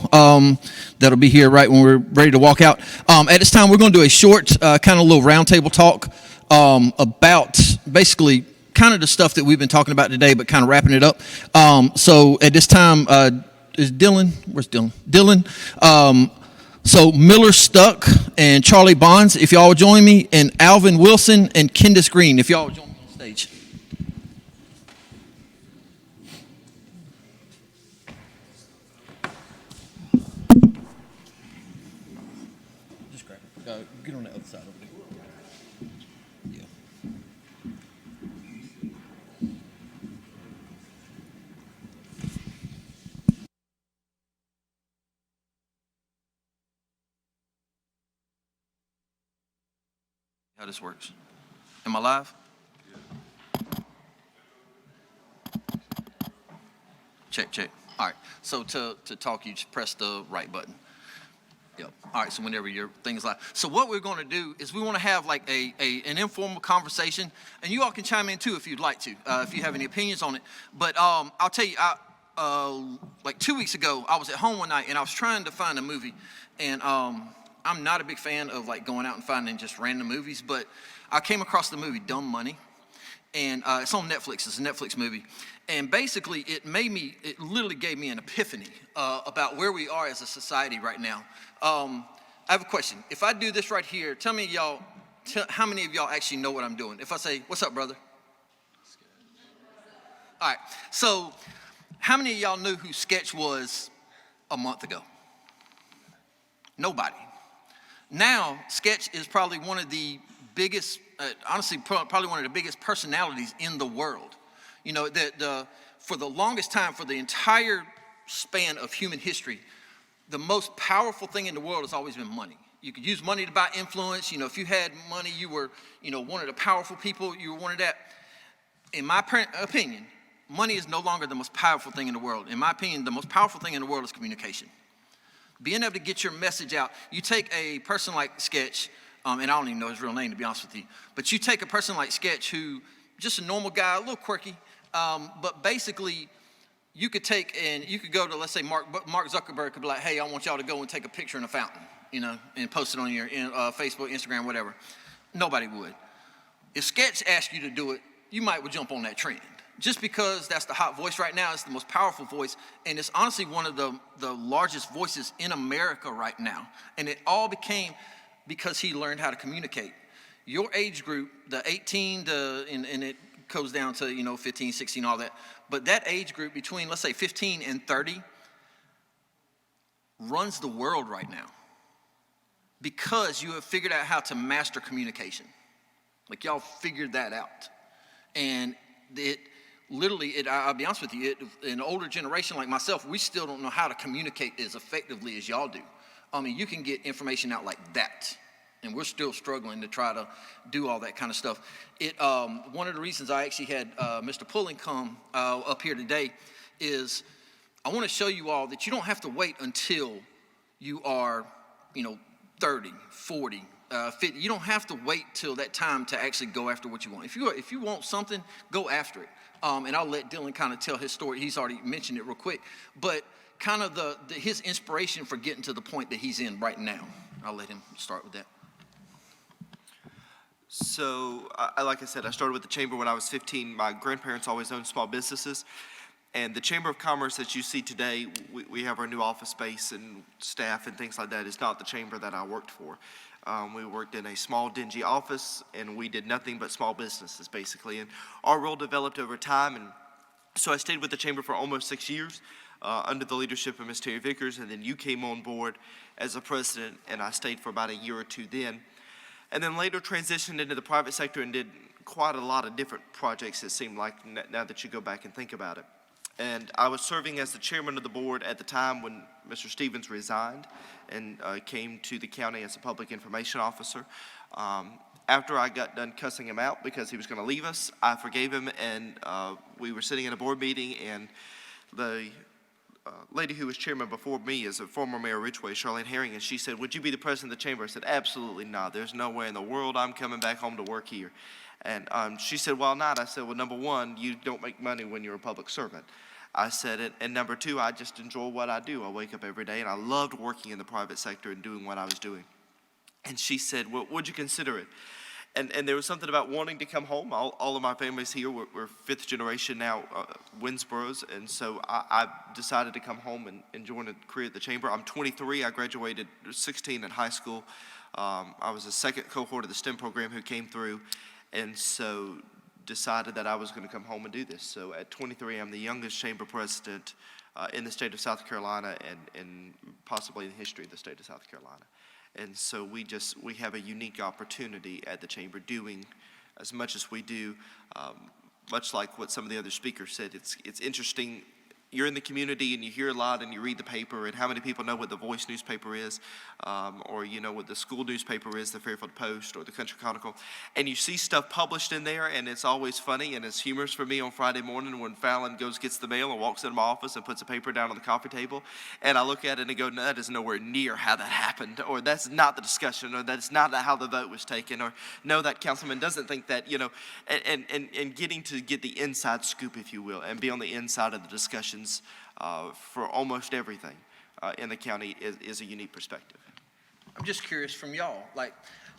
Speaker 1: That'll be here right when we're ready to walk out. At this time, we're going to do a short kind of little roundtable talk about basically kind of the stuff that we've been talking about today, but kind of wrapping it up. So at this time, is Dylan? Where's Dylan? Dylan. So Miller Stuck and Charlie Bonds, if y'all will join me, and Alvin Wilson and Kendis Green, if y'all will join me on stage. Just grab it. Get on the other side over there. Yeah. How this works. Am I live? Check, check. All right. So to talk, you just press the right button. Yep. All right. So whenever your thing's live. So what we're going to do is we want to have like an informal conversation, and you all can chime in too if you'd like to, if you have any opinions on it. But I'll tell you, like 2 weeks ago, I was at home one night and I was trying to find a movie, and I'm not a big fan of like going out and finding just random movies, but I came across the movie Dumb Money, and it's on Netflix. It's a Netflix movie, and basically it literally gave me an epiphany about where we are as a society right now. I have a question. If I do this right here, tell me y'all, how many of y'all actually know what I'm doing? If I say, "What's up, brother?" All right. So how many of y'all knew who Sketch was a month ago? Nobody. Now, Sketch is probably one of the biggest, honestly, probably one of the biggest personalities in the world. You know, for the longest time, for the entire span of human history, the most powerful thing in the world has always been money. You could use money to buy influence. You know, if you had money, you were, one of the powerful people. You were one of that. In my opinion, money is no longer the most powerful thing in the world. In my opinion, the most powerful thing in the world is communication. Being able to get your message out. You take a person like Sketch, and I don't even know his real name, to be honest with you, but you take a person like Sketch who, just a normal guy, a little quirky, but basically you could go to, let's say, Mark Zuckerberg could be like, "Hey, I want y'all to go and take a picture in a fountain, and post it on your Facebook, Instagram, whatever." Nobody would. If Sketch asked you to do it, you might would jump on that trend. Just because that's the hot voice right now, it's the most powerful voice, and it's honestly one of the largest voices in America right now. And it all became because he learned how to communicate. Your age group, the 18 and it goes down to 15, 16, all that. But that age group between, let's say, 15 and 30 runs the world right now because you have figured out how to master communication. Like, y'all figured that out. And I'll be honest with you, an older generation like myself, we still don't know how to communicate as effectively as y'all do. I mean, you can get information out like that, and we're still struggling to try to do all that kind of stuff. One of the reasons I actually had Mr. Pulling come up here today is I want to show you all that you don't have to wait until you are, 30, 40, 50. You don't have to wait till that time to actually go after what you want. If you want something, go after it. And I'll let Dylan kind of tell his story. He's already mentioned it real quick. But kind of his inspiration for getting to the point that he's in right now. I'll let him start with that.
Speaker 5: So, like I said, I started with the Chamber when I was 15. My grandparents always owned small businesses. And the Chamber of Commerce that you see today, we have our new office space and staff and things like that, is not the chamber that I worked for. We worked in a small, dingy office, and we did nothing but small businesses, basically. And our role developed over time, and so I stayed with the chamber for almost 6 years under the leadership of Ms. Terry Vickers, and then you came on board as a president, and I stayed for about a year or two then. And then later transitioned into the private sector and did quite a lot of different projects, it seemed like, now that you go back and think about it. And I was serving as the chairman of the board at the time when Mr. Stevens resigned and came to the county as a public information officer. After I got done cussing him out because he was going to leave us, I forgave him, and we were sitting in a board meeting, and the lady who was chairman before me is a former Mayor Ridgway, Charlene Herring, and she said, "Would you be the president of the chamber?" I said, "Absolutely not. There's no way in the world I'm coming back home to work here." And she said, why not? I said, well, number one, you don't make money when you're a public servant. I said, and number two, I just enjoy what I do. I wake up every day, and I loved working in the private sector and doing what I was doing. And she said, well, would you consider it? And there was something about wanting to come home. All of my family's here. We're fifth generation now, Winsboroughs. And so I decided to come home and join a career at the Chamber. I'm 23. I graduated 16 in high school. I was the second cohort of the STEM program who came through. And so decided that I was going to come home and do this. So at 23, I'm the youngest Chamber president in the state of South Carolina and possibly in the history of the state of South Carolina. And so we have a unique opportunity at the Chamber doing as much as we do. Much like what some of the other speakers said, it's interesting. You're in the community and you hear a lot and you read the paper, and how many people know what the Voice newspaper is, or you know what the school newspaper is, the Fairfield Post or the Country Chronicle, and you see stuff published in there, and it's always funny and it's humorous for me on Friday morning when Fallon gets the mail and walks into my office and puts a paper down on the coffee table, and I look at it and go, no, that is nowhere near how that happened, or that's not the discussion, or that's not how the vote was taken, or no, that councilman doesn't think that, you know, and getting to get the inside scoop, if you will, and be on the inside of the discussions for almost everything in the county is a unique perspective.
Speaker 1: I'm just curious from y'all, like,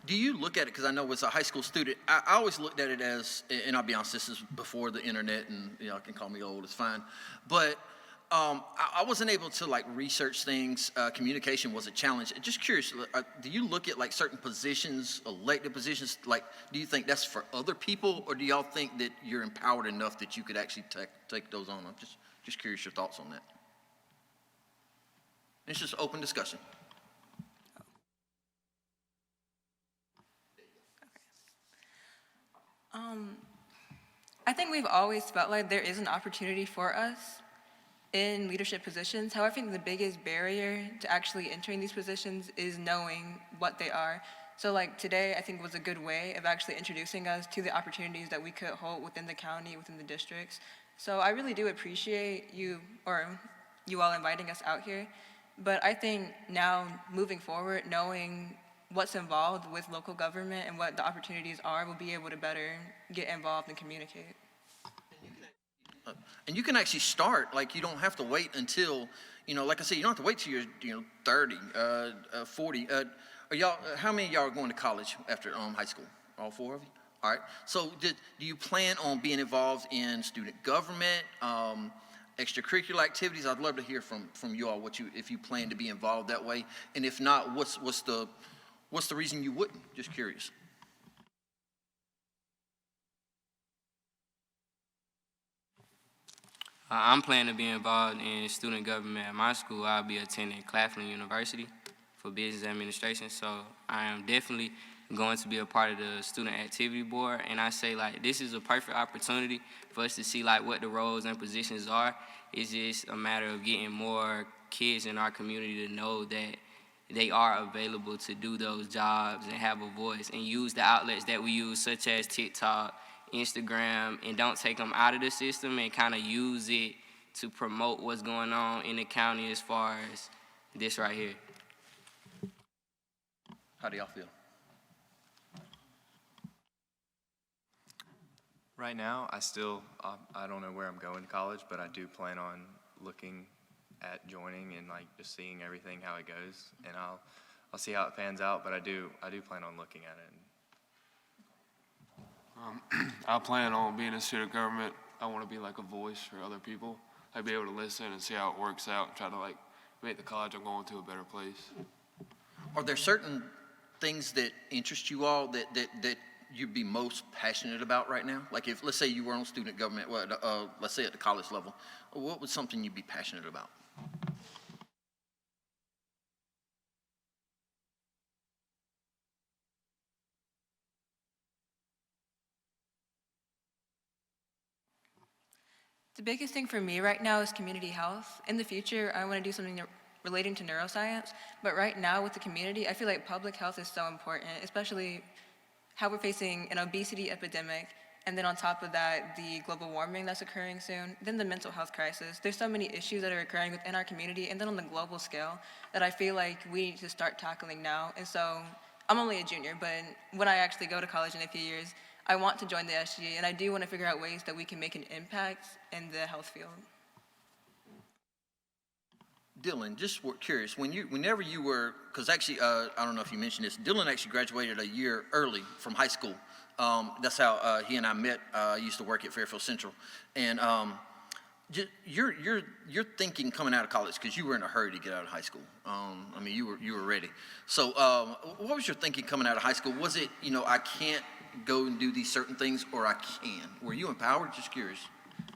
Speaker 1: do you look at it, because I know as a high school student, I always looked at it as, and I'll be honest, this is before the internet, and y'all can call me old, it's fine, but I wasn't able to like research things. Communication was a challenge. Just curious, do you look at like certain positions, elected positions, like do you think that's for other people, or do y'all think that you're empowered enough that you could actually take those on? I'm just curious your thoughts on that. It's just open discussion.
Speaker 6: I think we've always felt like there is an opportunity for us in leadership positions. However, I think the biggest barrier to actually entering these positions is knowing what they are. So like today, I think was a good way of actually introducing us to the opportunities that we could hold within the county, within the districts. So I really do appreciate you all inviting us out here. But I think now moving forward, knowing what's involved with local government and what the opportunities are, we'll be able to better get involved and communicate.
Speaker 1: And you can actually start, like you don't have to wait until, like I said, you don't have to wait till you're 30, 40. Are y'all, how many of y'all are going to college after high school? All four of you? All right. So do you plan on being involved in student government, extracurricular activities? I'd love to hear from you all if you plan to be involved that way. And if not, what's the reason you wouldn't? Just curious.
Speaker 7: I'm planning to be involved in student government at my school. I'll be attending Claflin University for business administration, so I am definitely going to be a part of the student activity board. And I say, like, this is a perfect opportunity for us to see, like, what the roles and positions are. It's just a matter of getting more kids in our community to know that they are available to do those jobs and have a voice and use the outlets that we use, such as TikTok, Instagram, and don't take them out of the system and kind of use it to promote what's going on in the county as far as this right here.
Speaker 1: How do y'all feel?
Speaker 22: Right now, I don't know where I'm going to college, but I do plan on looking at joining and like just seeing everything, how it goes, and I'll see how it pans out, but I do plan on looking at it.
Speaker 23: I plan on being in student government. I want to be like a voice for other people. I'd be able to listen and see how it works out and try to like make the college I'm going to a better place.
Speaker 1: Are there certain things that interest you all that you'd be most passionate about right now? Like if, let's say you were on student government, let's say at the college level, what was something you'd be passionate about?
Speaker 6: The biggest thing for me right now is community health. In the future, I want to do something relating to neuroscience, but right now with the community, I feel like public health is so important, especially how we're facing an obesity epidemic, and then on top of that, the global warming that's occurring soon, then the mental health crisis. There's so many issues that are occurring within our community, and then on the global scale, that I feel like we need to start tackling now. And so, I'm only a junior, but when I actually go to college in a few years, I want to join the SGA, and I do want to figure out ways that we can make an impact in the health field.
Speaker 1: Dylan, just curious, whenever you were, because actually, I don't know if you mentioned this, Dylan actually graduated a year early from high school. That's how he and I met. I used to work at Fairfield Central. And your thinking coming out of college, because you were in a hurry to get out of high school. I mean, you were ready. So what was your thinking coming out of high school? Was it, I can't go and do these certain things, or I can? Were you empowered? Just curious.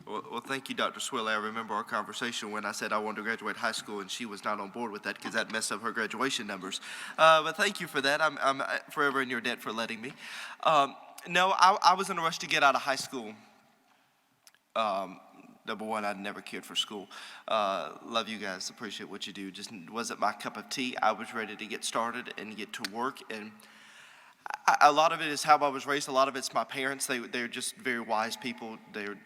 Speaker 5: Well, thank you, Dr. Swilley. I remember our conversation when I said I wanted to graduate high school, and she was not on board with that because that messed up her graduation numbers. But thank you for that. I'm forever in your debt for letting me. No, I was in a rush to get out of high school. Number one, I never cared for school. Love you guys, appreciate what you do. Just wasn't my cup of tea. I was ready to get started and get to work. And a lot of it is how I was raised. A lot of it's my parents. They're just very wise people. They're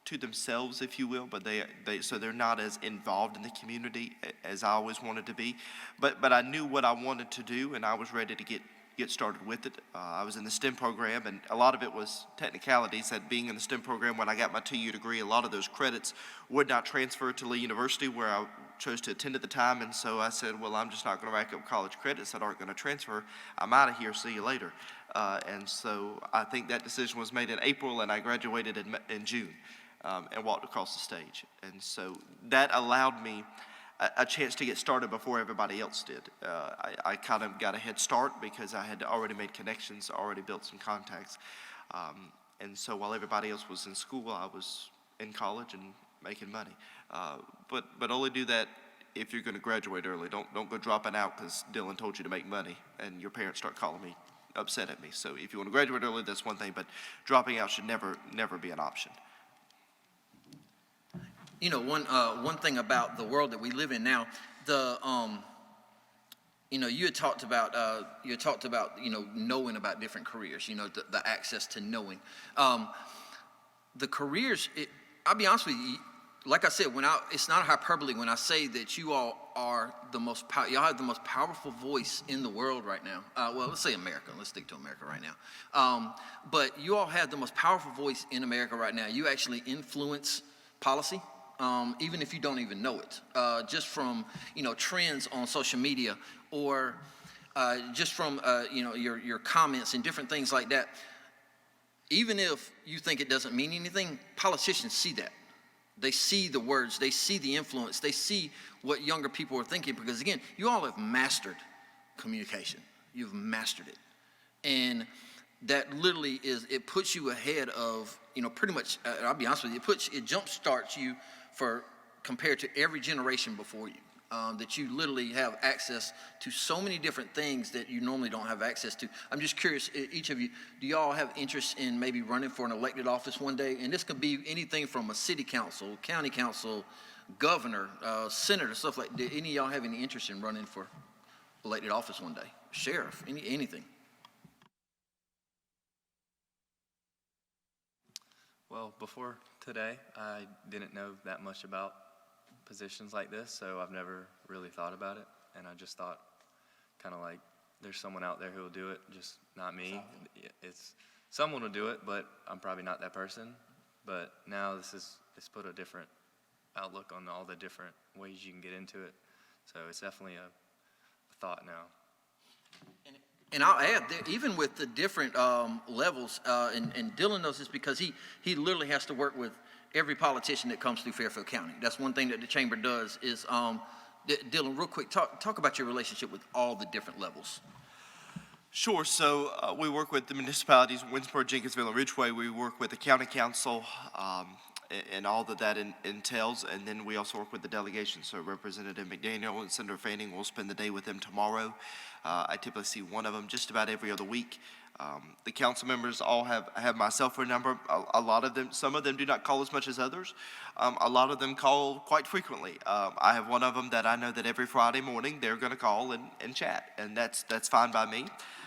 Speaker 5: to themselves, if you will, but so they're not as involved in the community as I always wanted to be. But I knew what I wanted to do, and I was ready to get started with it. I was in the STEM program, and a lot of it was technicalities. That being in the STEM program, when I got my 2-year degree, a lot of those credits would not transfer to Lee University, where I chose to attend at the time. And so I said, well, I'm just not going to rack up college credits that aren't going to transfer. I'm out of here. See you later. And so I think that decision was made in April, and I graduated in June and walked across the stage. And so that allowed me a chance to get started before everybody else did. I kind of got a head start because I had already made connections, already built some contacts. And so while everybody else was in school, I was in college and making money. But only do that if you're going to graduate early. Don't go dropping out because Dylan told you to make money and your parents start calling me upset at me. So if you want to graduate early, that's one thing, but dropping out should never be an option.
Speaker 1: One thing about the world that we live in now, you had talked about knowing about different careers, the access to knowing. The careers, I'll be honest with you, like I said, it's not hyperbole when I say that you all are y'all have the most powerful voice in the world right now. Well, let's say America. Let's stick to America right now. But you all have the most powerful voice in America right now. You actually influence policy, even if you don't even know it. Just from, trends on social media, or just from, your comments and different things like that. Even if you think it doesn't mean anything, politicians see that. They see the words, they see the influence, they see what younger people are thinking, because again, you all have mastered communication. You've mastered it. And that literally it puts you ahead of, pretty much, I'll be honest with you, it jumpstarts you compared to every generation before you. That you literally have access to so many different things that you normally don't have access to. I'm just curious, each of you, do y'all have interest in maybe running for an elected office one day? And this could be anything from a city council, county council, governor, senator, stuff like that. Do any of y'all have any interest in running for elected office one day? Sheriff, anything?
Speaker 22: Well, before today, I didn't know that much about positions like this, so I've never really thought about it, and I just thought kind of like there's someone out there who will do it, just not me. It's someone will do it, but I'm probably not that person. But now it's put a different outlook on all the different ways you can get into it, so it's definitely a thought now.
Speaker 1: And I'll add that even with the different levels, and Dylan knows this because he literally has to work with every politician that comes through Fairfield County. That's one thing that the chamber does is, Dylan, real quick, talk about your relationship with all the different levels.
Speaker 5: Sure. So we work with the municipalities, Winsboro, Jenkinsville, and Ridgeway. We work with the county council and all that entails. And then we also work with the delegation. So Representative McDaniel and Senator Fanning will spend the day with them tomorrow. I typically see one of them just about every other week. The council members all have my cell phone number. A lot of them, some of them do not call as much as others. A lot of them call quite frequently. I have one of them that I know that every Friday morning they're going to call and chat, and that's fine by me.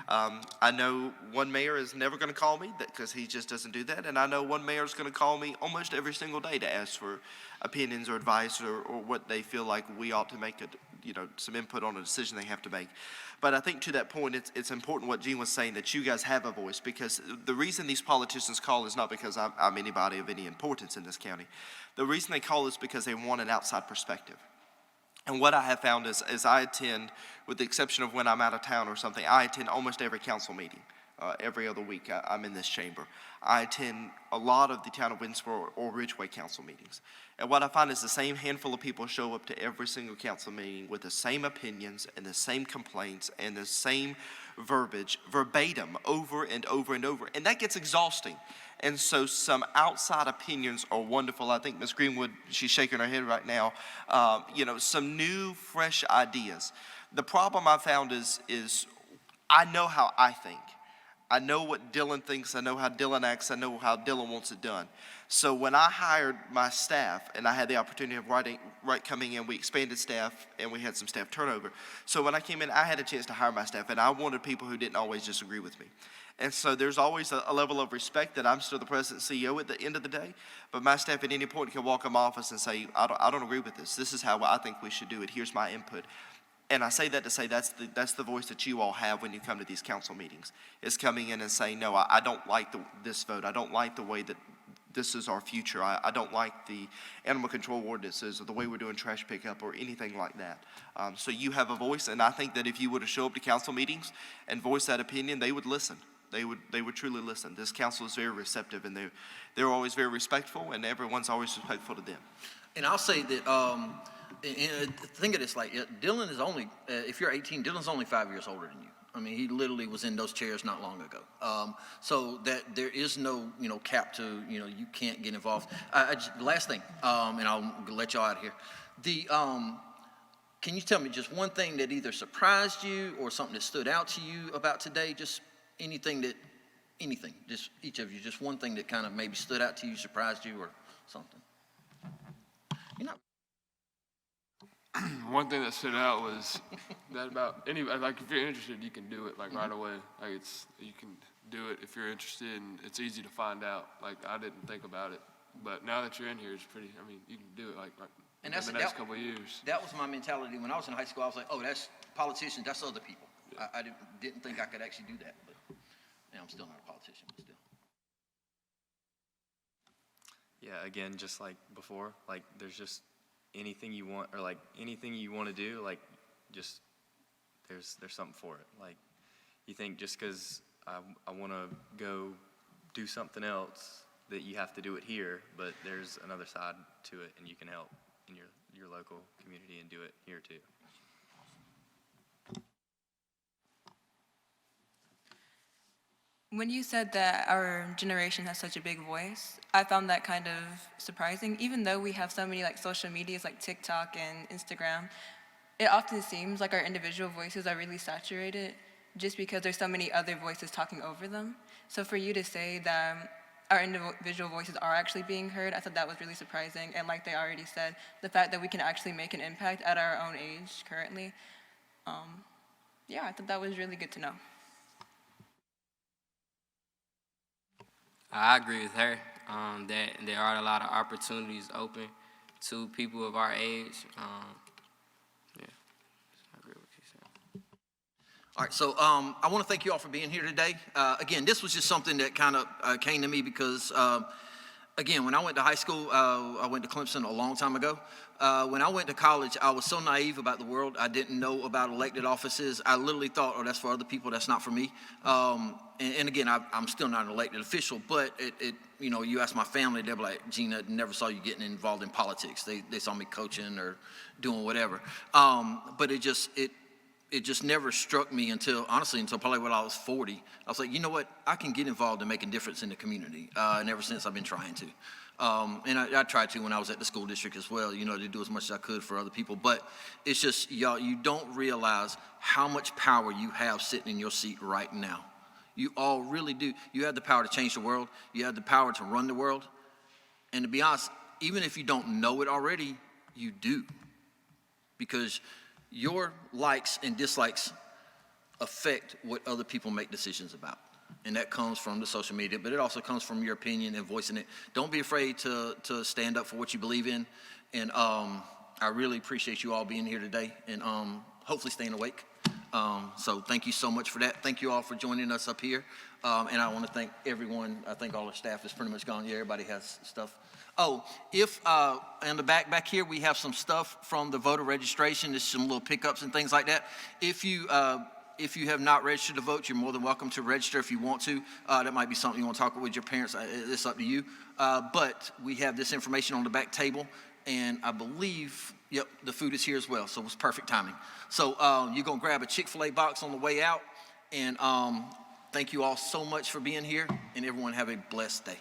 Speaker 5: I know one mayor is never going to call me because he just doesn't do that, and I know one mayor is going to call me almost every single day to ask for opinions or advice or what they feel like we ought to make some input on a decision they have to make. But I think to that point, it's important what Gene was saying, that you guys have a voice, because the reason these politicians call is not because I'm anybody of any importance in this county. The reason they call is because they want an outside perspective. And what I have found is, as I attend, with the exception of when I'm out of town or something, I attend almost every council meeting. Every other week I'm in this chamber. I attend a lot of the Town of Winsboro or Ridgeway council meetings. And what I find is the same handful of people show up to every single council meeting with the same opinions and the same complaints and the same verbiage, verbatim, over and over and over. And that gets exhausting. And so some outside opinions are wonderful. I think Ms. Greenwood, she's shaking her head right now, some new, fresh ideas. The problem I found is I know how I think. I know what Dylan thinks, I know how Dylan acts, I know how Dylan wants it done. So when I hired my staff, and I had the opportunity of coming in, we expanded staff, and we had some staff turnover. So when I came in, I had a chance to hire my staff, and I wanted people who didn't always disagree with me. And so there's always a level of respect that I'm still the president and CEO at the end of the day, but my staff at any point can walk in my office and say, I don't agree with this. This is how I think we should do it. Here's my input. And I say that to say that's the voice that you all have when you come to these council meetings, is coming in and saying, no, I don't like this vote. I don't like the way that this is our future. I don't like the animal control ordinances or the way we're doing trash pickup or anything like that. So you have a voice, and I think that if you were to show up to council meetings and voice that opinion, they would listen. They would truly listen. This council is very receptive, and they're always very respectful, and everyone's always respectful to them.
Speaker 8: And I'll say that, think of this, like, Dylan is only, if you're 18, Dylan's only 5 years older than you. I mean, he literally was in those chairs not long ago. So that there is no, cap to, you can't get involved. Last thing, and I'll let y'all out of here. Can you tell me just one thing that either surprised you or something that stood out to you about today? Just anything, just each of you, just one thing that kind of maybe stood out to you, surprised you, or something.
Speaker 23: One thing that stood out was that about if you're interested, you can do it right away. You can do it if you're interested, and it's easy to find out. I didn't think about it, but now that you're in here, it's pretty. You can do it in the next couple of years.
Speaker 8: That was my mentality when I was in high school. I was like, oh, that's politicians, that's other people. Yeah. I didn't think I could actually do that, but I'm still not a politician, but still.
Speaker 22: Yeah, again, just like before, there's just anything you want, or anything you want to do, just there's something for it. You think just because I want to go do something else that you have to do it here, but there's another side to it, and you can help in your local community and do it here too.
Speaker 6: When you said that our generation has such a big voice, I found that kind of surprising. Even though we have so many social medias like TikTok and Instagram, it often seems like our individual voices are really saturated just because there's so many other voices talking over them. So for you to say that our individual voices are actually being heard, I thought that was really surprising. And like they already said, the fact that we can actually make an impact at our own age currently, I thought that was really good to know.
Speaker 7: I agree with her that there are a lot of opportunities open to people of our age. I agree with what you said.
Speaker 8: All right, so I want to thank you all for being here today. Again, this was just something that kind of came to me because, again, when I went to high school, I went to Clemson a long time ago. When I went to college, I was so naive about the world. I didn't know about elected offices. I literally thought, oh, that's for other people. That's not for me. And again, I'm still not an elected official, but you ask my family, they'll be like, Gina, never saw you getting involved in politics. They saw me coaching or doing whatever. But it just never struck me until probably when I was 40. I was like, you know what? I can get involved in making a difference in the community. And ever since I've been trying to. And I tried to when I was at the school district as well, to do as much as I could for other people. But it's just, y'all, you don't realize how much power you have sitting in your seat right now. You all really do. You have the power to change the world. You have the power to run the world. And to be honest, even if you don't know it already, you do. Because your likes and dislikes affect what other people make decisions about. And that comes from the social media, but it also comes from your opinion and voicing it. Don't be afraid to stand up for what you believe in. And I really appreciate you all being here today and hopefully staying awake. So thank you so much for that. Thank you all for joining us up here. And I want to thank everyone. I think all our staff is pretty much gone. Yeah, everybody has stuff. Oh, if in the back here, we have some stuff from the voter registration. There's some little pickups and things like that. If you have not registered to vote, you're more than welcome to register if you want to. That might be something you want to talk with your parents. It's up to you. But we have this information on the back table, and I believe, yep, the food is here as well, so it was perfect timing. So you're going to grab a Chick-fil-A box on the way out, and thank you all so much for being here, and everyone have a blessed day.